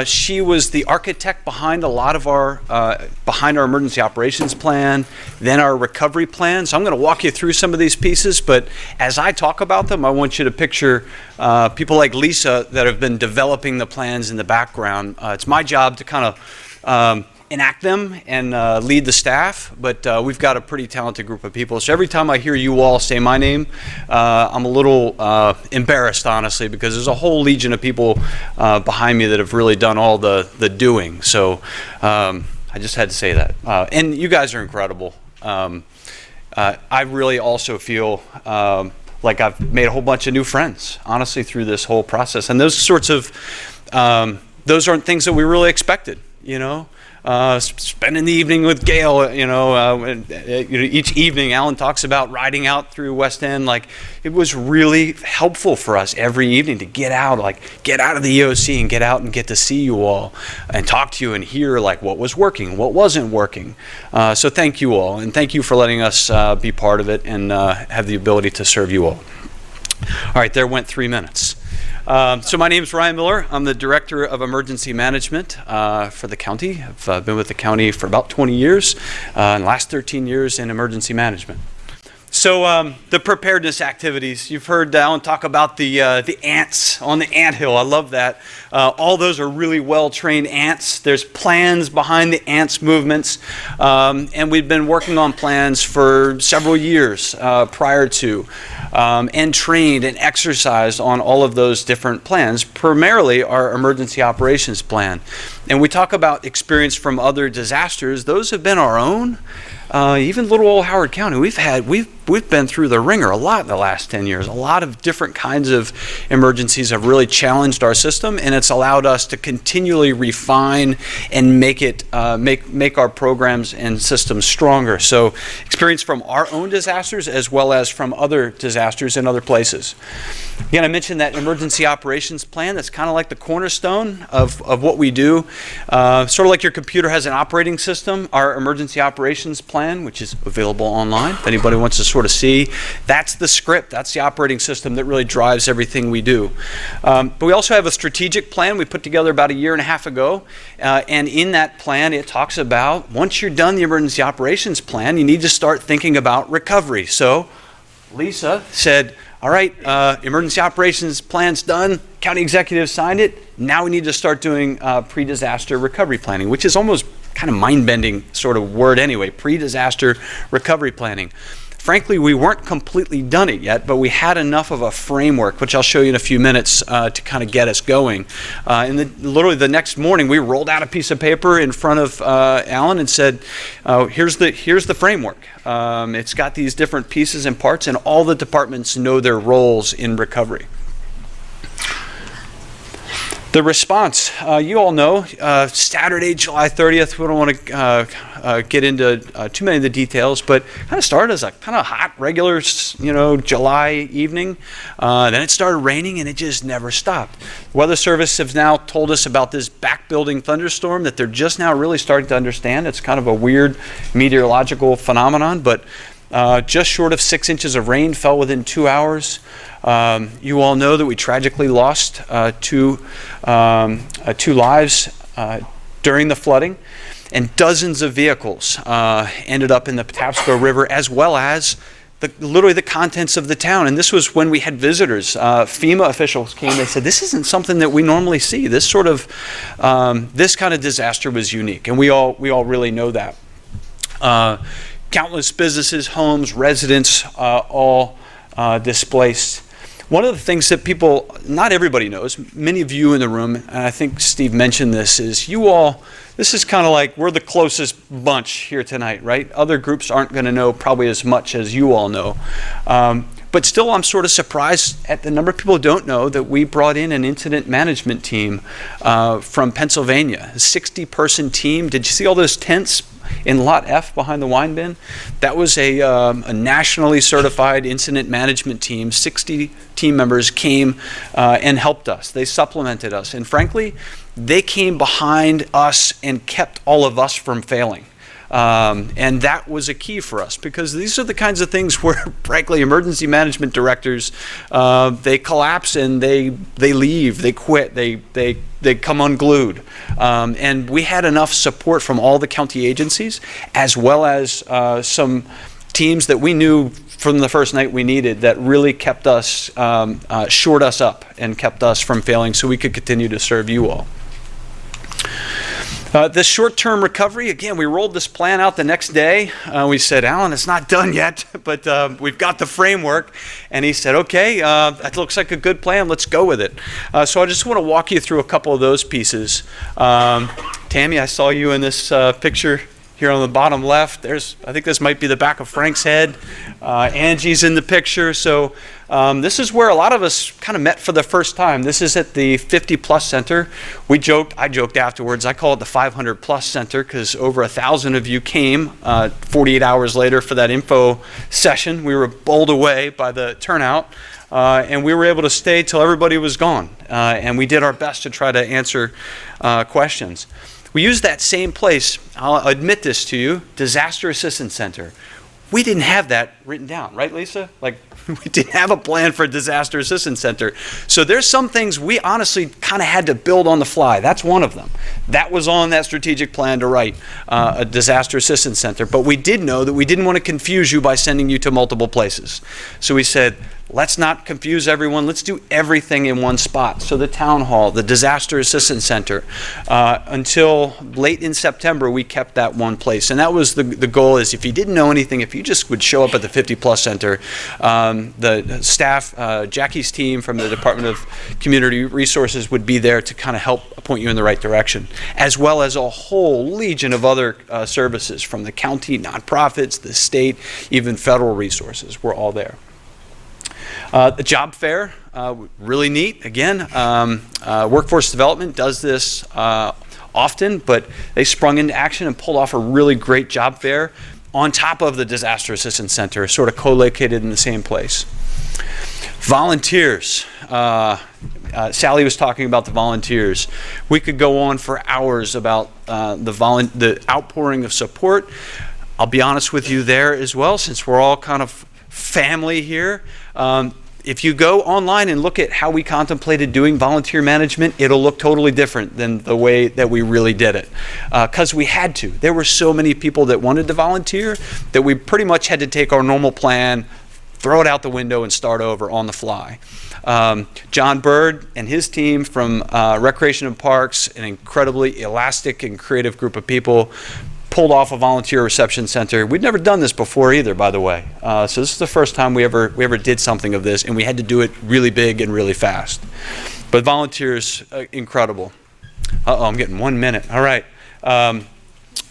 She was the architect behind a lot of behind our emergency operations plan, then our recovery plan. So I'm going to walk you through some of these pieces, but as I talk about them, I want you to picture people like Lisa that have been developing the plans in the background. It's my job to kind of enact them and lead the staff, but we've got a pretty talented group of people. So every time I hear you all say my name, I'm a little embarrassed, honestly, because there's a whole legion of people behind me that have really done all the doing. So I just had to say that. And you guys are incredible. I really also feel like I've made a whole bunch of new friends, honestly, through this whole process. And those sorts of, those aren't things that we really expected, you know? Spending the evening with Gail, each evening Alan talks about riding out through West End. Like, it was really helpful for us every evening to get out of the EOC and get out and get to see you all and talk to you and hear like what was working, what wasn't working. So thank you all, and thank you for letting us be part of it and have the ability to serve you all. All right, there went 3 minutes. So my name is Ryan Miller. I'm the Director of Emergency Management for the county. I've been with the county for about 20 years, and the last 13 years in emergency management. So the preparedness activities, you've heard Alan talk about the ants on the anthill. I love that. All those are really well-trained ants. There's plans behind the ants movements, and we've been working on plans for several years prior to, and trained and exercised on all of those different plans, primarily our emergency operations plan. And we talk about experience from other disasters. Those have been our own. Even little old Howard County, we've been through the ringer a lot in the last 10 years. A lot of different kinds of emergencies have really challenged our system, and it's allowed us to continually refine and make our programs and systems stronger. So experience from our own disasters as well as from other disasters in other places. Again, I mentioned that emergency operations plan. That's kind of like the cornerstone of what we do. Sort of like your computer has an operating system, our emergency operations plan, which is available online if anybody wants to sort of see, that's the script, that's the operating system that really drives everything we do. But we also have a strategic plan we put together about 1.5 years ago, and in that plan it talks about once you're done the emergency operations plan, you need to start thinking about recovery. So Lisa said, all right, emergency operations plan's done, county executive signed it, now we need to start doing pre-disaster recovery planning, which is almost kind of mind-bending sort of word anyway, pre-disaster recovery planning. Frankly, we weren't completely done it yet, but we had enough of a framework, which I'll show you in a few minutes, to kind of get us going. And literally the next morning, we rolled out a piece of paper in front of Alan and said, here's the framework. It's got these different pieces and parts, and all the departments know their roles in recovery. The response, you all know, Saturday, July 30th, we don't want to get into too many of the details, but kind of started as a kind of hot, regular, July evening. Then it started raining and it just never stopped. The Weather Service has now told us about this back-building thunderstorm that they're just now really starting to understand. It's kind of a weird meteorological phenomenon, but Just short of 6 inches of rain fell within 2 hours. You all know that we tragically lost two lives during the flooding, and dozens of vehicles ended up in the Patapsco River, as well as literally the contents of the town. And this was when we had visitors. FEMA officials came. They said, this isn't something that we normally see. This kind of disaster was unique, and we all really know that. Countless businesses, homes, residents, all displaced. One of the things that not everybody knows, many of you in the room, and I think Steve mentioned this, is you all, this is kind of like we're the closest bunch here tonight, right? Other groups aren't going to know probably as much as you all know. But still, I'm sort of surprised at the number of people who don't know that we brought in an incident management team from Pennsylvania, a 60-person team. Did you see all those tents in Lot F behind the wine bin? That was a nationally certified incident management team. 60 team members came and helped us. They supplemented us. And frankly, they came behind us and kept all of us from failing. And that was a key for us, because these are the kinds of things where, frankly, emergency management directors, they collapse and they leave, they quit, they come unglued. And we had enough support from all the county agencies, as well as some teams that we knew from the first night we needed, that really kept us, shored us up and kept us from failing so we could continue to serve you all. The short-term recovery, again, we rolled this plan out the next day. We said, Alan, it's not done yet, but we've got the framework. And he said, okay, that looks like a good plan. Let's go with it. So I just want to walk you through a couple of those pieces. Tammy, I saw you in this picture here on the bottom left. I think this might be the back of Frank's head. Angie's in the picture. So this is where a lot of us kind of met for the first time. This is at the 50 Plus Center. I joked afterwards, I call it the 500 Plus Center, because over 1,000 of you came 48 hours later for that info session. We were bowled away by the turnout, and we were able to stay till everybody was gone. And we did our best to try to answer questions. We used that same place, I'll admit this to you, Disaster Assistance Center. We didn't have that written down, right, Lisa? Like, we didn't have a plan for a Disaster Assistance Center. So there's some things we honestly kind of had to build on the fly. That's one of them. That was on that strategic plan to write a Disaster Assistance Center. But we did know that we didn't want to confuse you by sending you to multiple places. So we said, let's not confuse everyone. Let's do everything in one spot. So the town hall, the Disaster Assistance Center, until late in September, we kept that one place. And that was the goal, is if you didn't know anything, if you just would show up at the 50 Plus Center, the staff, Jackie's team from the Department of Community Resources would be there to kind of help point you in the right direction, as well as a whole legion of other services from the county, nonprofits, the state, even federal resources were all there. The job fair, really neat. Again, Workforce Development does this often, but they sprung into action and pulled off a really great job fair on top of the Disaster Assistance Center, sort of co-located in the same place. Volunteers. Sally was talking about the volunteers. We could go on for hours about the outpouring of support. I'll be honest with you there as well, since we're all kind of family here. If you go online and look at how we contemplated doing volunteer management, it'll look totally different than the way that we really did it. Because we had to. There were so many people that wanted to volunteer that we pretty much had to take our normal plan, throw it out the window, and start over on the fly. John Bird and his team from Recreation and Parks, an incredibly elastic and creative group of people, pulled off a volunteer reception center. We'd never done this before either, by the way. So this is the first time we ever did something of this, and we had to do it really big and really fast. But volunteers, incredible. I'm getting 1 minute. All right.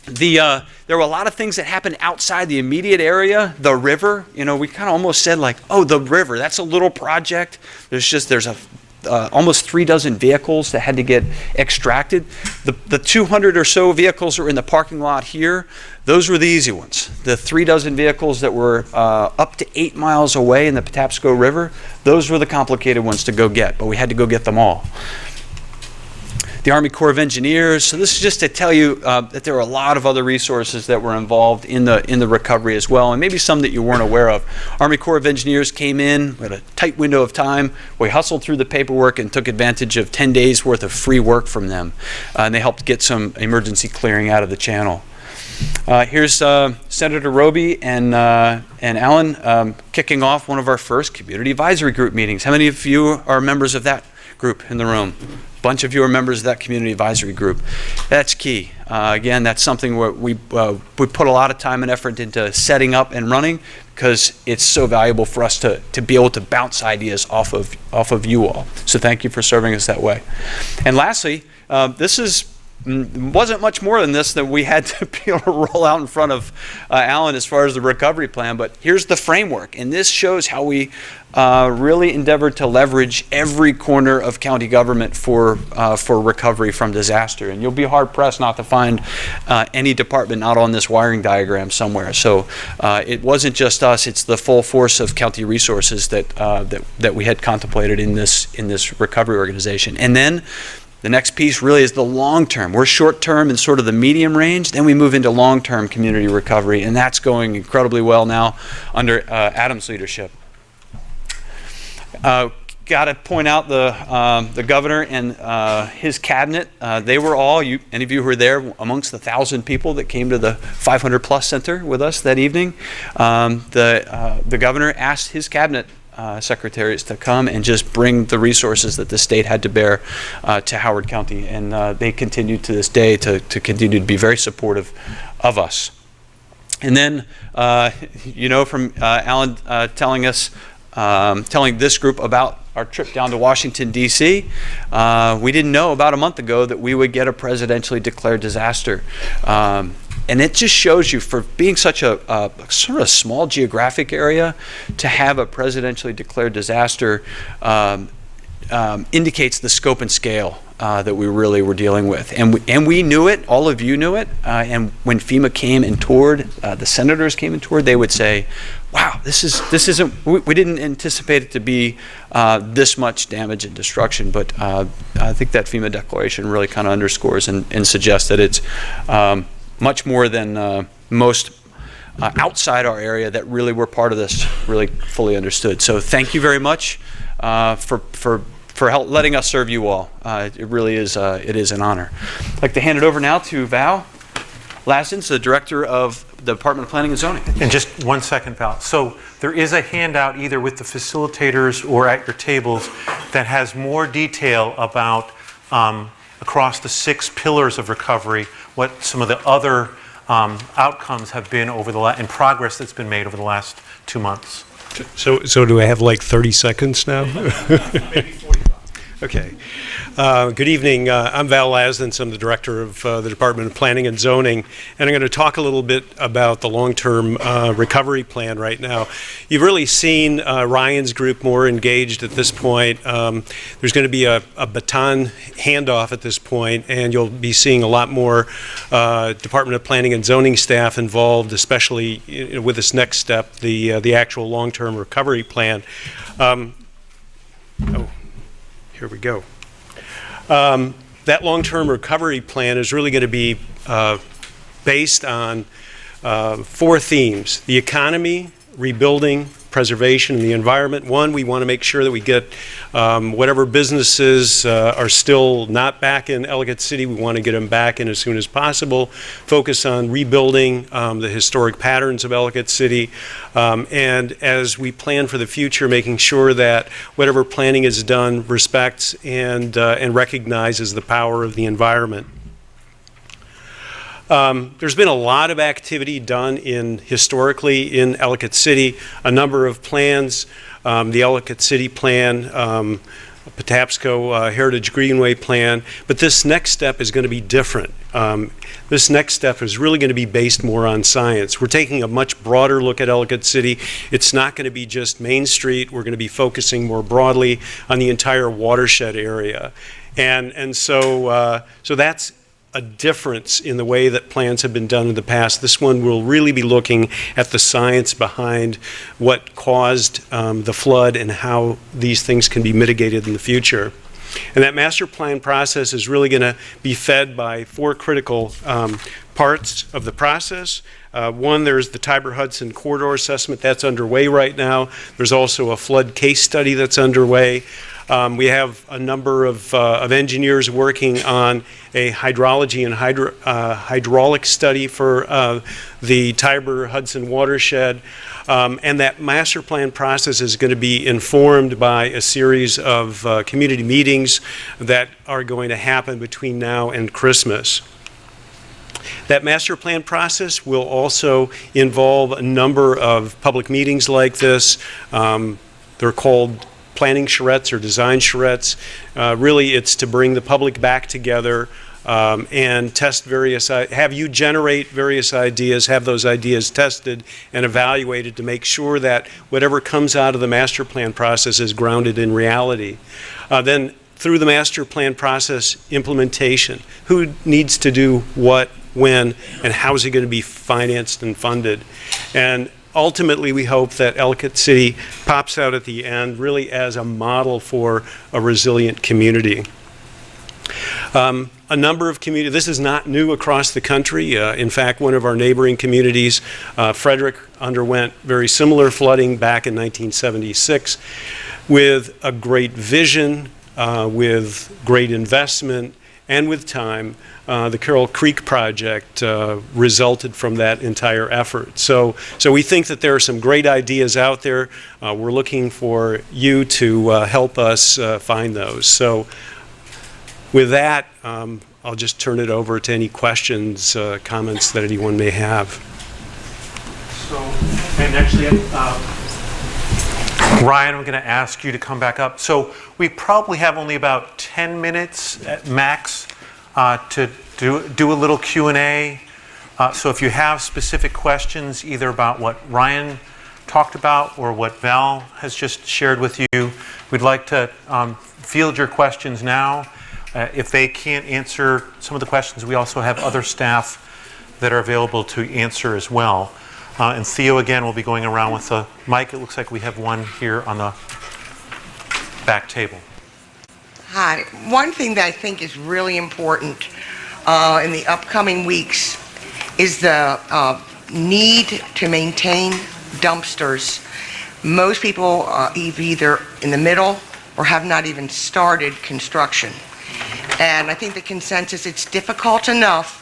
There were a lot of things that happened outside the immediate area. The river, we kind of almost said like, oh, the river, that's a little project. There's almost 36 vehicles that had to get extracted. The 200 or so vehicles that were in the parking lot here, those were the easy ones. The 36 vehicles that were up to 8 miles away in the Patapsco River, those were the complicated ones to go get, but we had to go get them all. the Army Corps of Engineers. So this is just to tell you that there are a lot of other resources that were involved in the recovery as well, and maybe some that you weren't aware of. Army Corps of Engineers came in with a tight window of time. We hustled through the paperwork and took advantage of 10 days worth of free work from them, and they helped get some emergency clearing out of the channel. Here's Senator Roby and Alan kicking off one of our first community advisory group meetings. How many of you are members of that group in the room? A bunch of you are members of that community advisory group. That's key. Again, that's something where we put a lot of time and effort into setting up and running, because it's so valuable for us to be able to bounce ideas off of you all. So thank you for serving us that way. And lastly, this wasn't much more than this that we had to be able to roll out in front of Alan as far as the recovery plan, but here's the framework, and this shows how we really endeavored to leverage every corner of county government for recovery from disaster. And you'll be hard pressed not to find any department not on this wiring diagram somewhere. So it wasn't just us; it's the full force of county resources that we had contemplated in this recovery organization. And then the next piece really is the long term. We're short term and sort of the medium range. Then we move into long term community recovery, and that's going incredibly well now under Adam's leadership. Got to point out the governor and his cabinet. They were all, any of you who were there, amongst the 1,000 people that came to the 500 Plus Center with us that evening. The governor asked his cabinet secretaries to come and just bring the resources that the state had to bear to Howard County, and they continue to this day to continue to be very supportive of us. And then, from Alan telling this group about our trip down to Washington, D.C., we didn't know about a month ago that we would get a presidentially declared disaster. And it just shows you, for being such a sort of small geographic area, to have a presidentially declared disaster indicates the scope and scale that we really were dealing with. And we knew it, all of you knew it, and when FEMA came and toured, the senators came and toured, they would say, wow, this isn't, we didn't anticipate it to be this much damage and destruction, but I think that FEMA declaration really kind of underscores and suggests that it's much more than most outside our area that really were part of this really fully understood. So thank you very much for letting us serve you all. It really is an honor. I'd like to hand it over now to Val Lasdens, the Director of the Department of Planning and Zoning. And just 1 second, Val. So there is a handout either with the facilitators or at your tables that has more detail about across the 6 pillars of recovery, what some of the other outcomes have been and progress that's been made over the last 2 months. So do I have like 30 seconds now? Maybe 45. Okay. Good evening. I'm Val Lasdens. I'm the Director of the Department of Planning and Zoning, and I'm going to talk a little bit about the long-term recovery plan right now. You've really seen Ryan's group more engaged at this point. There's going to be a baton handoff at this point, and you'll be seeing a lot more Department of Planning and Zoning staff involved, especially with this next step, the actual long-term recovery plan. Here we go. That long-term recovery plan is really going to be based on 4 themes: the economy, rebuilding, preservation, and the environment. One, we want to make sure that we get whatever businesses are still not back in Ellicott City, we want to get them back in as soon as possible. Focus on rebuilding the historic patterns of Ellicott City. And as we plan for the future, making sure that whatever planning is done respects and recognizes the power of the environment. There's been a lot of activity done historically in Ellicott City, a number of plans, the Ellicott City plan, Patapsco Heritage Greenway plan, but this next step is going to be different. This next step is really going to be based more on science. We're taking a much broader look at Ellicott City. It's not going to be just Main Street. We're going to be focusing more broadly on the entire watershed area. And so that's a difference in the way that plans have been done in the past. This one will really be looking at the science behind what caused the flood and how these things can be mitigated in the future. And that master plan process is really going to be fed by four critical parts of the process. One, there's the Tiber-Hudson corridor assessment that's underway right now. There's also a flood case study that's underway. We have a number of engineers working on a hydrology and hydraulic study for the Tiber-Hudson watershed. And that master plan process is going to be informed by a series of community meetings that are going to happen between now and Christmas. That master plan process will also involve a number of public meetings like this. They're called planning charrettes or design charrettes. Really, it's to bring the public back together and test have you generate various ideas, have those ideas tested and evaluated to make sure that whatever comes out of the master plan process is grounded in reality. Then through the master plan process, implementation. Who needs to do what, when, and how is it going to be financed and funded? And ultimately, we hope that Ellicott City pops out at the end really as a model for a resilient community. A number of communities, this is not new across the country. In fact, one of our neighboring communities, Frederick, underwent very similar flooding back in 1976 with a great vision, with great investment, and with time. The Carroll Creek project resulted from that entire effort. So we think that there are some great ideas out there. We're looking for you to help us find those. So with that, I'll just turn it over to any questions, comments that anyone may have. So, and actually, Ryan, I'm going to ask you to come back up. So we probably have only about 10 minutes at max to do a little Q&A. So if you have specific questions, either about what Ryan talked about or what Val has just shared with you, we'd like to field your questions now. If they can't answer some of the questions, we also have other staff that are available to answer as well. And Theo, again, will be going around with the mic. It looks like we have one here on the back table. Hi. One thing that I think is really important in the upcoming weeks is the need to maintain dumpsters. Most people are either in the middle or have not even started construction. And I think the consensus, it's difficult enough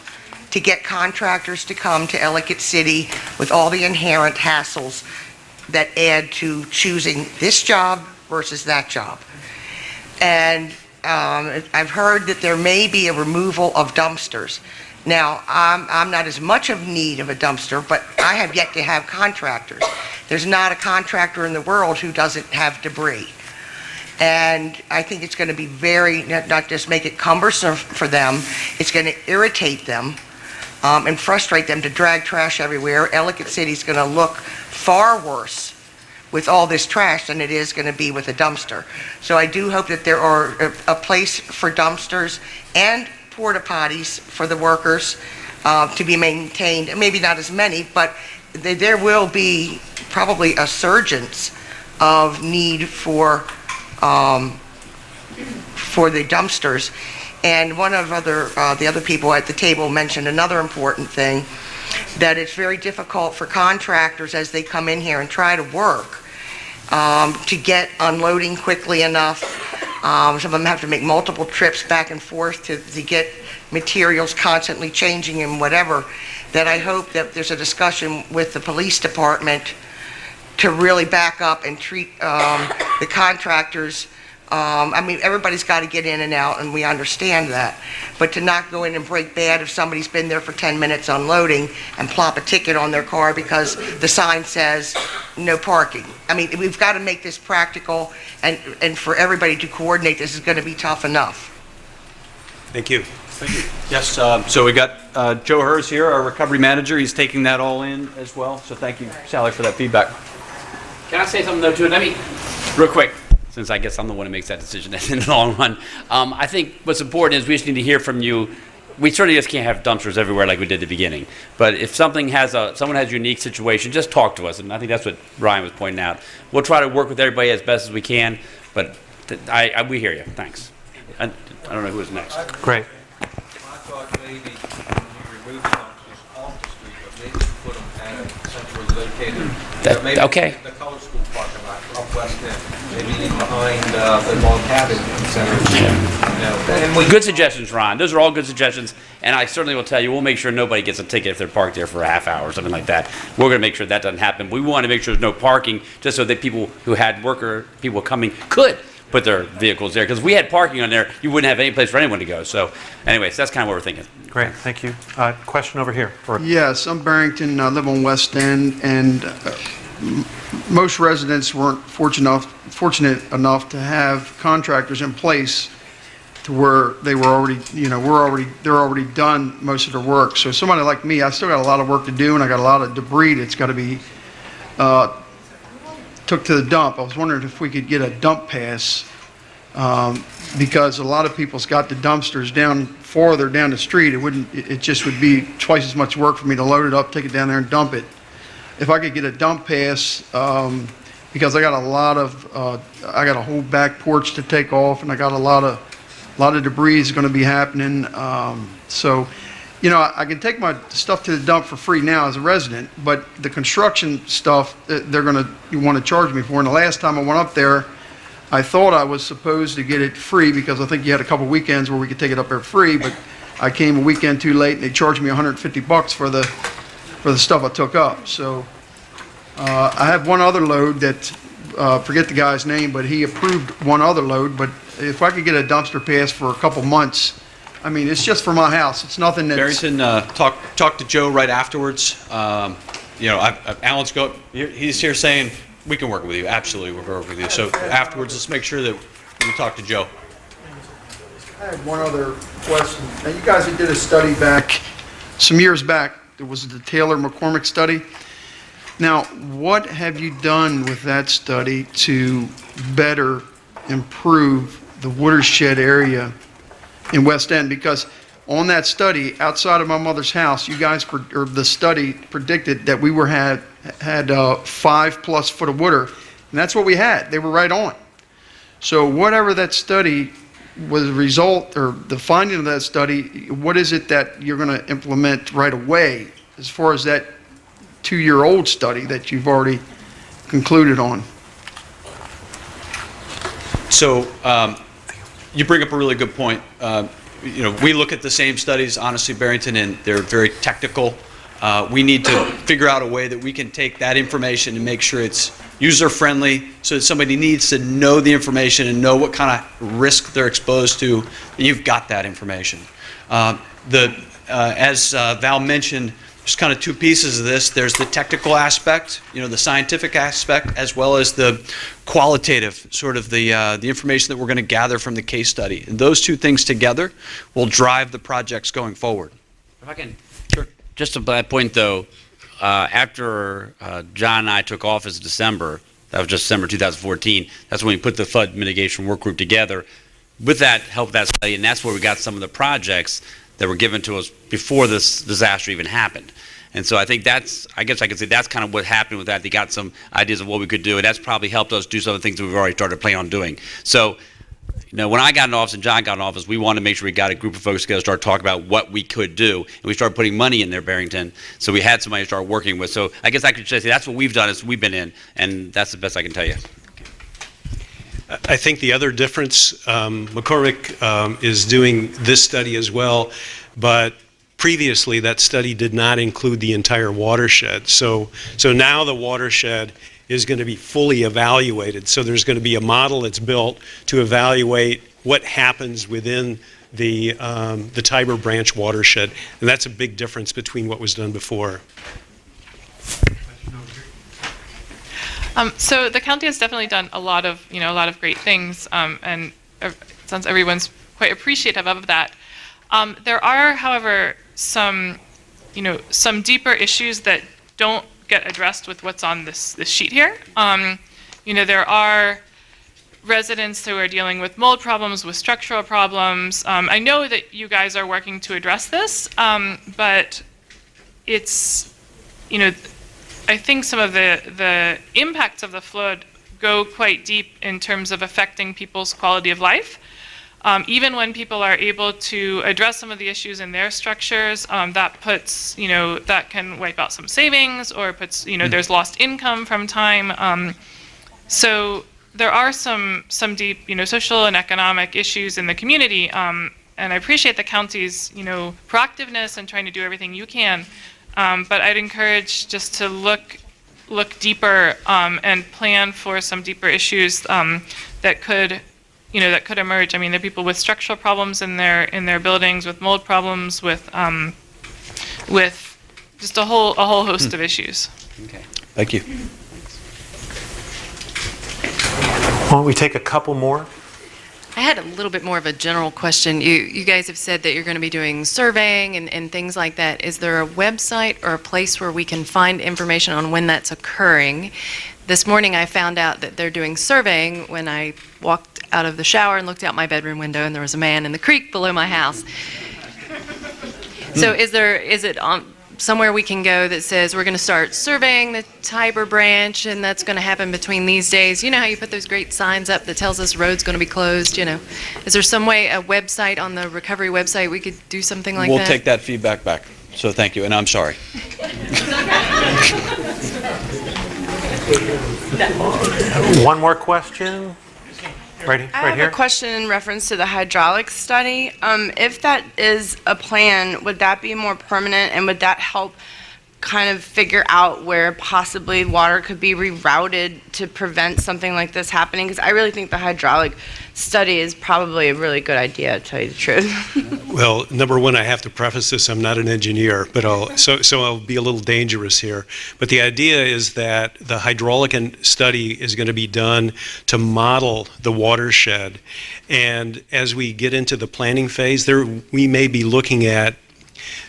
to get contractors to come to Ellicott City with all the inherent hassles that add to choosing this job versus that job. And I've heard that there may be a removal of dumpsters. Now, I'm not as much of need of a dumpster, but I have yet to have contractors. There's not a contractor in the world who doesn't have debris. And I think it's going to be not just make it cumbersome for them, it's going to irritate them and frustrate them to drag trash everywhere. Ellicott City's going to look far worse with all this trash than it is going to be with a dumpster. So I do hope that there are a place for dumpsters and porta potties for the workers to be maintained. Maybe not as many, but there will be probably a surgence of need for the dumpsters. And one of the other people at the table mentioned another important thing, that it's very difficult for contractors as they come in here and try to work to get unloading quickly enough. Some of them have to make multiple trips back and forth to get materials constantly changing and whatever, that I hope that there's a discussion with the police department to really back up and treat the contractors. I mean, everybody's got to get in and out, and we understand that. But to not go in and break bad if somebody's been there for 10 minutes unloading and plop a ticket on their car because the sign says no parking. I mean, we've got to make this practical, and for everybody to coordinate this is going to be tough enough. Thank you. Thank you. Yes, so we got Joe Hers here, our recovery manager. He's taking that all in as well. So thank you, Sally, for that feedback. Can I say something though to it? Let me, real quick, since I guess I'm the one who makes that decision in the long run. I think what's important is we just need to hear from you. We certainly just can't have dumpsters everywhere like we did at the beginning. But if someone has a unique situation, just talk to us. And I think that's what Ryan was pointing out. We'll try to work with everybody as best as we can. But we hear you. Thanks. I don't know who was next. Great. I thought maybe when you remove the dumpsters off the street, but maybe you put them at a centrally located, That- maybe okay. the color school parking lot up West End, maybe behind the log cabin center. You know, and we- Good suggestions, Ron. Those are all good suggestions, and I certainly will tell you, we'll make sure nobody gets a ticket if they're parked there for a half hour or something like that. We're going to make sure that doesn't happen. We want to make sure there's no parking, just so that people who had people coming could put their vehicles there. Because if we had parking on there, you wouldn't have any place for anyone to go. So anyways, that's kind of what we're thinking. Great, thank you. Question over here. Yes, I'm Barrington, I live on West End, and most residents weren't fortunate enough to have contractors in place to where they were already, they're already done most of their work. So somebody like me, I still got a lot of work to do, and I got a lot of debris that's got to be took to the dump. I was wondering if we could get a dump pass, because a lot of people's got the dumpsters farther down the street. It just would be twice as much work for me to load it up, take it down there and dump it. If I could get a dump pass, because I got I got a whole back porch to take off, and I got a lot of debris is going to be happening. So, I can take my stuff to the dump for free now as a resident, but the construction stuff, they're going to want to charge me for. And the last time I went up there, I thought I was supposed to get it free, because I think you had a couple weekends where we could take it up there free, but I came a weekend too late, and they charged me $150 for the stuff I took up. So I have one other load that, forget the guy's name, but he approved one other load. But if I could get a dumpster pass for a couple months, I mean, it's just for my house. It's nothing that's... Barrington, talk to Joe right afterwards. Alan's he's here saying, we can work with you. Absolutely, we'll work with you. So afterwards, let's make sure that we talk to Joe. I had one other question. Now, you guys did a study back, some years back. There was the Taylor McCormick study. Now, what have you done with that study to better improve the watershed area in West End? Because on that study, outside of my mother's house, you guys, or the study predicted that we had 5+ foot of water, and that's what we had. They were right on. So whatever that study was the result, or the finding of that study, what is it that you're going to implement right away as far as that 2-year-old study that you've already concluded on? So you bring up a really good point. We look at the same studies, honestly, Barrington, and they're very technical. We need to figure out a way that we can take that information and make sure it's user-friendly, so that somebody needs to know the information and know what kind of risk they're exposed to, and you've got that information. As Val mentioned, there's kind of two pieces of this. There's the technical aspect, the scientific aspect, as well as the qualitative, sort of the information that we're going to gather from the case study. And those two things together will drive the projects going forward. If I can, sure. Just to that point, though, after John and I took office in December, that was just December 2014, that's when we put the flood mitigation work group together. With that help, that study, and that's where we got some of the projects that were given to us before this disaster even happened. And so I think I guess I could say that's kind of what happened with that. They got some ideas of what we could do, and that's probably helped us do some of the things that we've already started planning on doing. So, when I got in office and John got in office, we wanted to make sure we got a group of folks together to start talking about what we could do. And we started putting money in there, Barrington, so we had somebody to start working with. So I guess I could just say that's what we've done, is we've been in, and that's the best I can tell you. I think the other difference, McCormick is doing this study as well, but previously that study did not include the entire watershed. So now the watershed is going to be fully evaluated. So there's going to be a model that's built to evaluate what happens within the Tiber Branch watershed, and that's a big difference between what was done before. So the county has definitely done a lot of great things, and it sounds everyone's quite appreciative of that. There are, however, some deeper issues that don't get addressed with what's on this sheet here. There are residents who are dealing with mold problems, with structural problems. I know that you guys are working to address this, but it's, I think some of the impacts of the flood go quite deep in terms of affecting people's quality of life. even when people are able to address some of the issues in their structures, that puts, that can wipe out some savings, or puts, there's lost income from time. So there are some deep, social and economic issues in the community, and I appreciate the county's, proactiveness and trying to do everything you can. But I'd encourage just to look deeper and plan for some deeper issues that could emerge. I mean, there are people with structural problems in their buildings, with mold problems, with just a whole host of issues. Okay. Thank you. Why don't we take a couple more? I had a little bit more of a general question. You guys have said that you're going to be doing surveying and things like that. Is there a website or a place where we can find information on when that's occurring? This morning I found out that they're doing surveying when I walked out of the shower and looked out my bedroom window, and there was a man in the creek below my house. So is it on somewhere we can go that says we're going to start surveying the Tiber branch, and that's going to happen between these days? You know how you put those great signs up that tells us road's going to be closed, Is there some way, a website on the recovery website, we could do something like that? We'll take that feedback back. So thank you, and I'm sorry. One more question? Right I here? have a question in reference to the hydraulic study. If that is a plan, would that be more permanent, and would that help kind of figure out where possibly water could be rerouted to prevent something like this happening? Because I really think the hydraulic study is probably a really good idea, to tell you the truth. Well, number one, I have to preface this, I'm not an engineer, but I'll be a little dangerous here. But the idea is that the hydraulic study is going to be done to model the watershed. And as we get into the planning phase, we may be looking at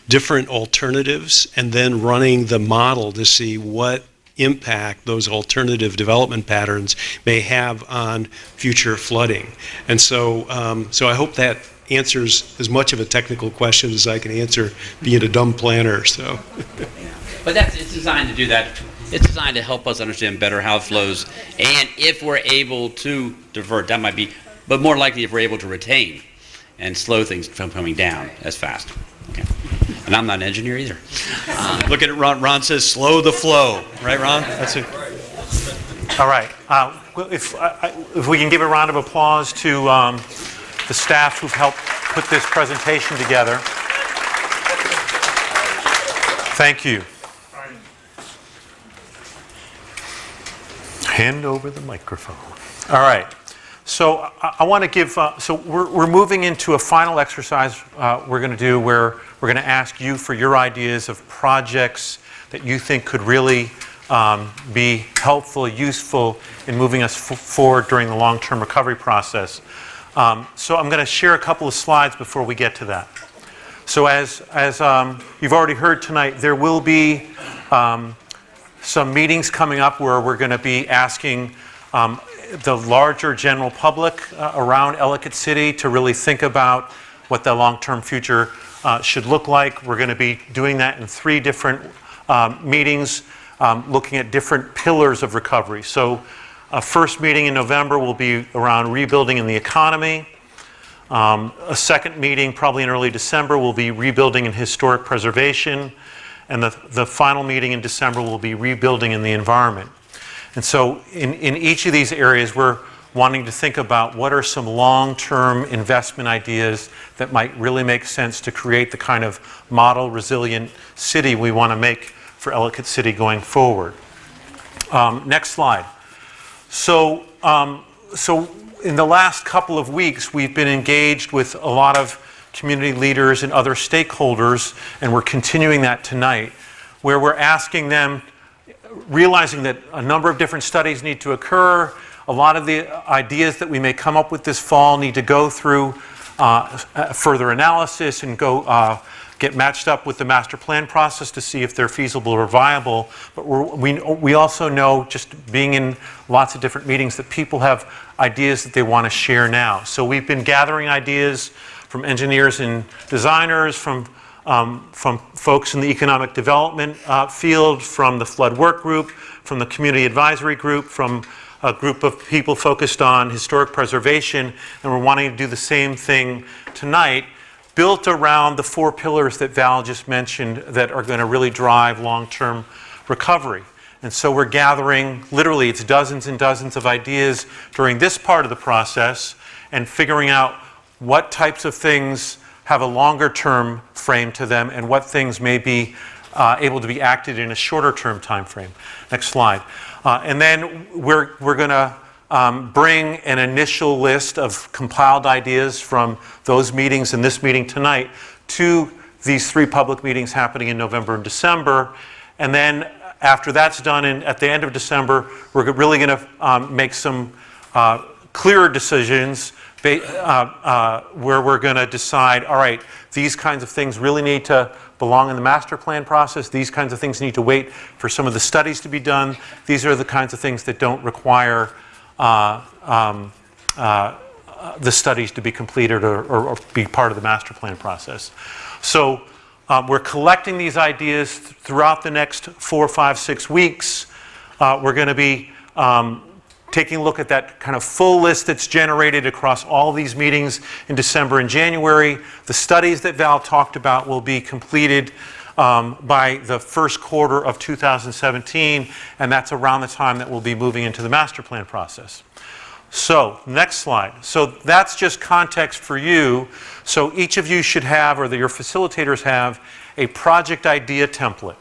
different alternatives and then running the model to see what impact those alternative development patterns may have on future flooding. And so I hope that answers as much of a technical question as I can answer being a dumb planner. So. But it's designed to do that. It's designed to help us understand better how it flows, and if we're able to divert, that might be, but more likely if we're able to retain and slow things from coming down as fast. Okay. And I'm not an engineer either. Look at it, Ron. Ron says, slow the flow. Right, Ron? That's it. All right. If we can give a round of applause to the staff who've helped put this presentation together. Thank you. Hand over the microphone. All right. So I want to give, so we're moving into a final exercise we're going to do where we're going to ask you for your ideas of projects that you think could really be helpful, useful in moving us forward during the long-term recovery process. So I'm going to share a couple of slides before we get to that. So as you've already heard tonight, there will be some meetings coming up where we're going to be asking the larger general public around Ellicott City to really think about what the long-term future should look like. We're going to be doing that in 3 different meetings, looking at different pillars of recovery. So a first meeting in November will be around rebuilding in the economy. A second meeting, probably in early December, will be rebuilding in historic preservation. And the final meeting in December will be rebuilding in the environment. And so in each of these areas, we're wanting to think about what are some long-term investment ideas that might really make sense to create the kind of model resilient city we want to make for Ellicott City going forward. Next slide. So in the last couple of weeks, we've been engaged with a lot of community leaders and other stakeholders, and we're continuing that tonight, where we're asking them, realizing that a number of different studies need to occur. A lot of the ideas that we may come up with this fall need to go through further analysis and get matched up with the master plan process to see if they're feasible or viable. But we also know, just being in lots of different meetings, that people have ideas that they want to share now. So we've been gathering ideas from engineers and designers, from folks in the economic development field, from the flood work group, from the community advisory group, from a group of people focused on historic preservation, and we're wanting to do the same thing tonight, built around the 4 pillars that Val just mentioned that are going to really drive long-term recovery. And so we're gathering, literally, it's dozens and dozens of ideas during this part of the process and figuring out what types of things have a longer-term frame to them and what things may be able to be acted in a shorter-term time frame. Next slide. And then we're going to bring an initial list of compiled ideas from those meetings and this meeting tonight to these 3 public meetings happening in November and December. And then after that's done, at the end of December, we're really going to make some clearer decisions where we're going to decide, all right, these kinds of things really need to belong in the master plan process. These kinds of things need to wait for some of the studies to be done. These are the kinds of things that don't require the studies to be completed or be part of the master plan process. So we're collecting these ideas throughout the next 4, 5, 6 weeks. We're going to be taking a look at that kind of full list that's generated across all these meetings in December and January. The studies that Val talked about will be completed by the first quarter of 2017, and that's around the time that we'll be moving into the master plan process. So, next slide. So that's just context for you. So each of you should have, or your facilitators have, a project idea template.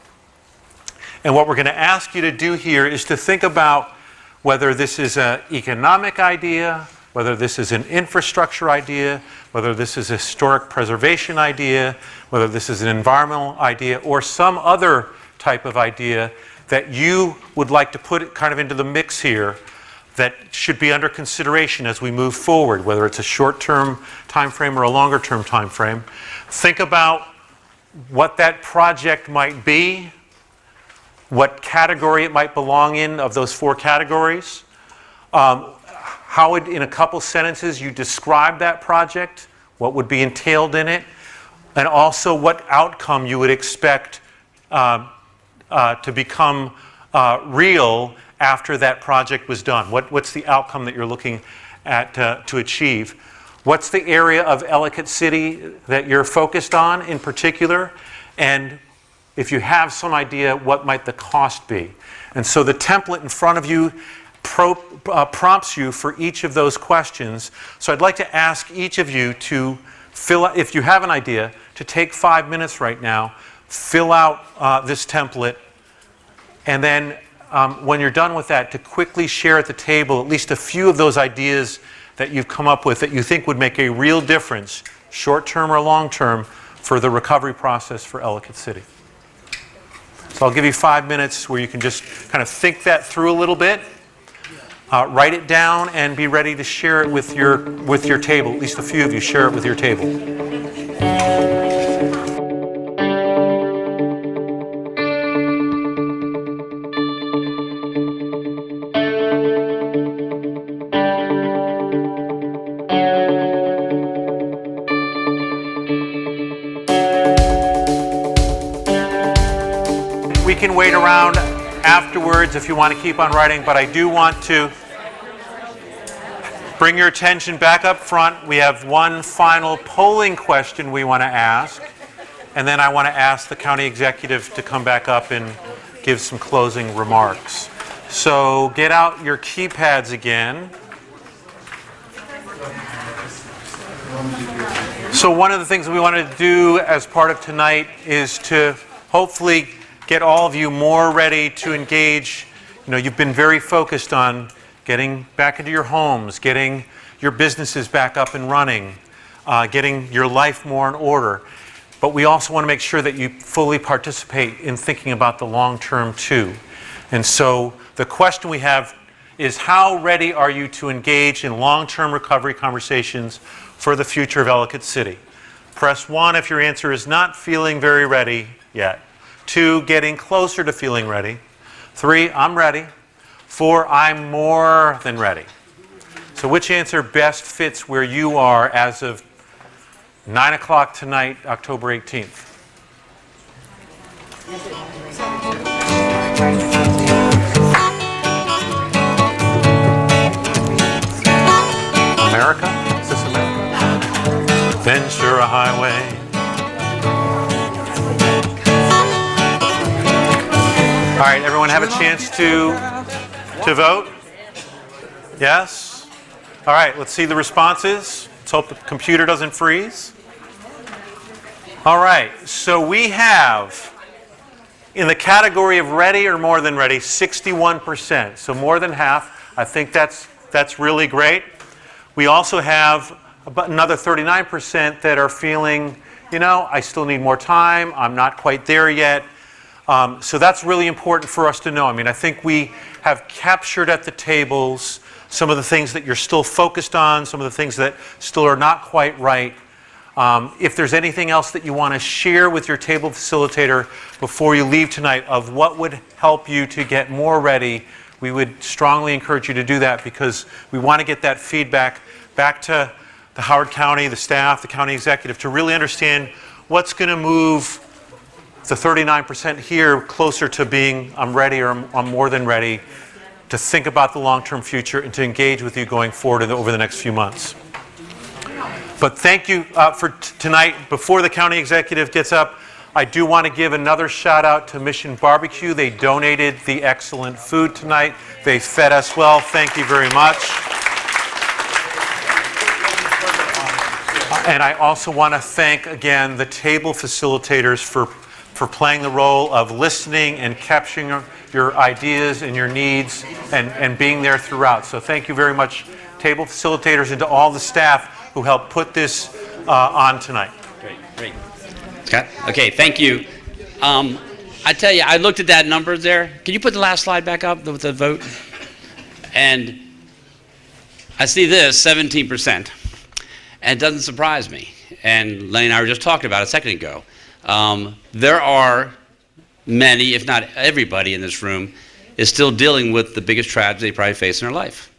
And what we're going to ask you to do here is to think about whether this is an economic idea, whether this is an infrastructure idea, whether this is a historic preservation idea, whether this is an environmental idea, or some other type of idea that you would like to put kind of into the mix here that should be under consideration as we move forward, whether it's a short-term time frame or a longer-term time frame. Think about what that project might be, what category it might belong in of those 4 categories, how would, in a couple sentences, you describe that project, what would be entailed in it, and also what outcome you would expect to become real after that project was done. What's the outcome that you're looking at to achieve? What's the area of Ellicott City that you're focused on in particular? And if you have some idea, what might the cost be? And so the template in front of you prompts you for each of those questions. So I'd like to ask each of you to fill out, if you have an idea, to take 5 minutes right now, fill out this template, and then when you're done with that, to quickly share at the table at least a few of those ideas that you've come up with that you think would make a real difference, short-term or long-term, for the recovery process for Ellicott City. So I'll give you 5 minutes where you can just kind of think that through a little bit, write it down, and be ready to share it with your table. At least a few of you share it with your table. We can wait around afterwards if you want to keep on writing, but I do want to bring your attention back up front. We have one final polling question we want to ask, and then I want to ask the county executive to come back up and give some closing remarks. So get out your keypads again. So one of the things we wanted to do as part of tonight is to hopefully get all of you more ready to engage. You know, you've been very focused on getting back into your homes, getting your businesses back up and running, getting your life more in order. But we also want to make sure that you fully participate in thinking about the long term too. And so the question we have is, how ready are you to engage in long-term recovery conversations for the future of Ellicott City? Press 1 if your answer is not feeling very ready yet. 2, getting closer to feeling ready. 3, I'm ready. 4, I'm more than ready. So which answer best fits where you are as of 9 o'clock tonight, October 18th? America? Is this America? Ventura Highway. All right, everyone have a chance to vote? Yes? All right, let's see the responses. Let's hope the computer doesn't freeze. All right, so we have, in the category of ready or more than ready, 61%. So more than half. I think that's really great. We also have about another 39% that are feeling, I still need more time. I'm not quite there yet. So that's really important for us to know. I think we have captured at the tables some of the things that you're still focused on, some of the things that still are not quite right. If there's anything else that you want to share with your table facilitator before you leave tonight of what would help you to get more ready, we would strongly encourage you to do that, because we want to get that feedback back to the Howard County, the staff, the county executive, to really understand what's going to move the 39% here closer to being I'm ready or I'm more than ready, to think about the long-term future and to engage with you going forward over the next few months. But thank you for tonight. Before the county executive gets up, I do want to give another shout out to Mission Barbecue. They donated the excellent food tonight. They fed us well. Thank you very much. And I also want to thank again the table facilitators for playing the role of listening and capturing your ideas and your needs and being there throughout. So thank you very much, table facilitators, and to all the staff who helped put this on tonight. Great. Scott? Okay, thank you. I tell you, I looked at that number there. Can you put the last slide back up with the vote? And I see this, 17%. And it doesn't surprise me. And Lenny and I were just talking about it a second ago. There are many, if not everybody in this room, is still dealing with the biggest tragedy they probably face in their life.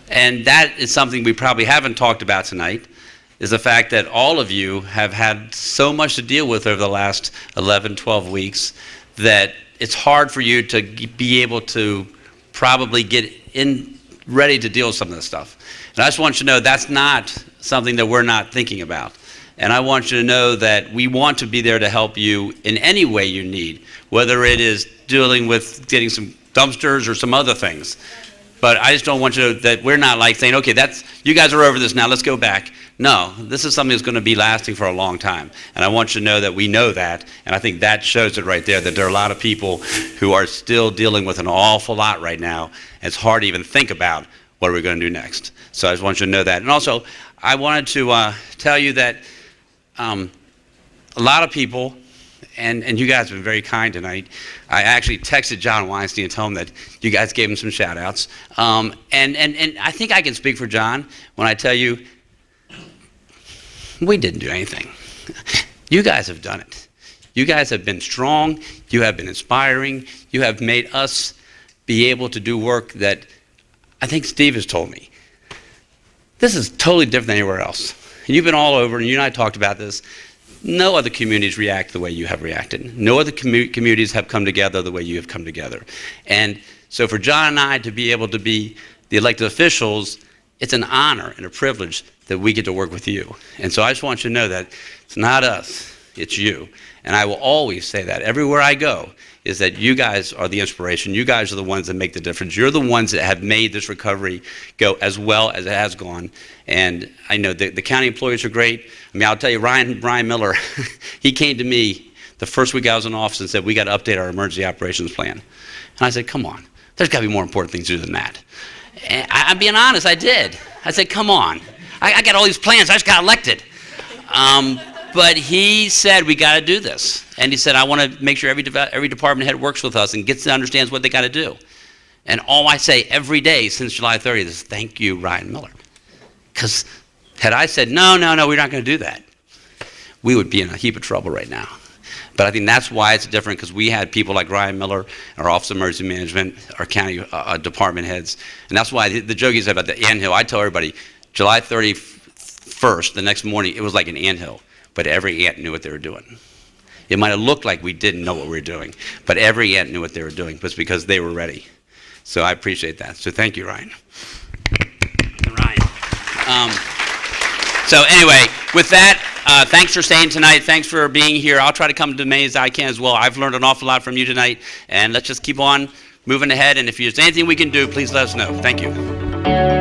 And that is something we probably haven't talked about tonight, is the fact that all of you have had so much to deal with over the last 11, 12 weeks that it's hard for you to be able to probably get in ready to deal with some of this stuff. And I just want you to know that's not something that we're not thinking about. And I want you to know that we want to be there to help you in any way you need, whether it is dealing with getting some dumpsters or some other things. But I just don't want you to, that we're not like saying, okay, you guys are over this now, let's go back. No, this is something that's going to be lasting for a long time. And I want you to know that we know that. And I think that shows it right there, that there are a lot of people who are still dealing with an awful lot right now. It's hard to even think about what we're going to do next. So I just want you to know that. And also, I wanted to tell you that a lot of people, and you guys have been very kind tonight. I actually texted John Weinstein and told him that you guys gave him some shout outs. And I think I can speak for John when I tell you, we didn't do anything. You guys have done it. You guys have been strong. You have been inspiring. You have made us be able to do work that I think Steve has told me. This is totally different than anywhere else. And you've been all over, and you and I talked about this. No other communities react the way you have reacted. No other communities have come together the way you have come together. And so for John and I to be able to be the elected officials, it's an honor and a privilege that we get to work with you. And so I just want you to know that it's not us, it's you. And I will always say that everywhere I go, is that you guys are the inspiration. You guys are the ones that make the difference. You're the ones that have made this recovery go as well as it has gone. And I know the county employees are great. I mean, I'll tell you, Brian Miller, he came to me the first week I was in office and said, we got to update our emergency operations plan. And I said, come on, there's got to be more important things to do than that. And I'm being honest, I did. I said, come on. I got all these plans, I just got elected. But he said, we got to do this. And he said, I want to make sure every department head works with us and understands what they got to do. And all I say every day since July 30th is, thank you, Ryan Miller. Because had I said, no, we're not going to do that, we would be in a heap of trouble right now. But I think that's why it's different, because we had people like Ryan Miller, our Office of Emergency Management, our county department heads. And that's why the joke is about the anthill. I tell everybody, July 31st, the next morning, it was like an anthill. But every ant knew what they were doing. It might have looked like we didn't know what we were doing, but every ant knew what they were doing. It was because they were ready. So I appreciate that. So thank you, Ryan. And Ryan. So anyway, with that, thanks for staying tonight. Thanks for being here. I'll try to come to as many as I can as well. I've learned an awful lot from you tonight, and let's just keep on moving ahead. And if there's anything we can do, please let us know. Thank you.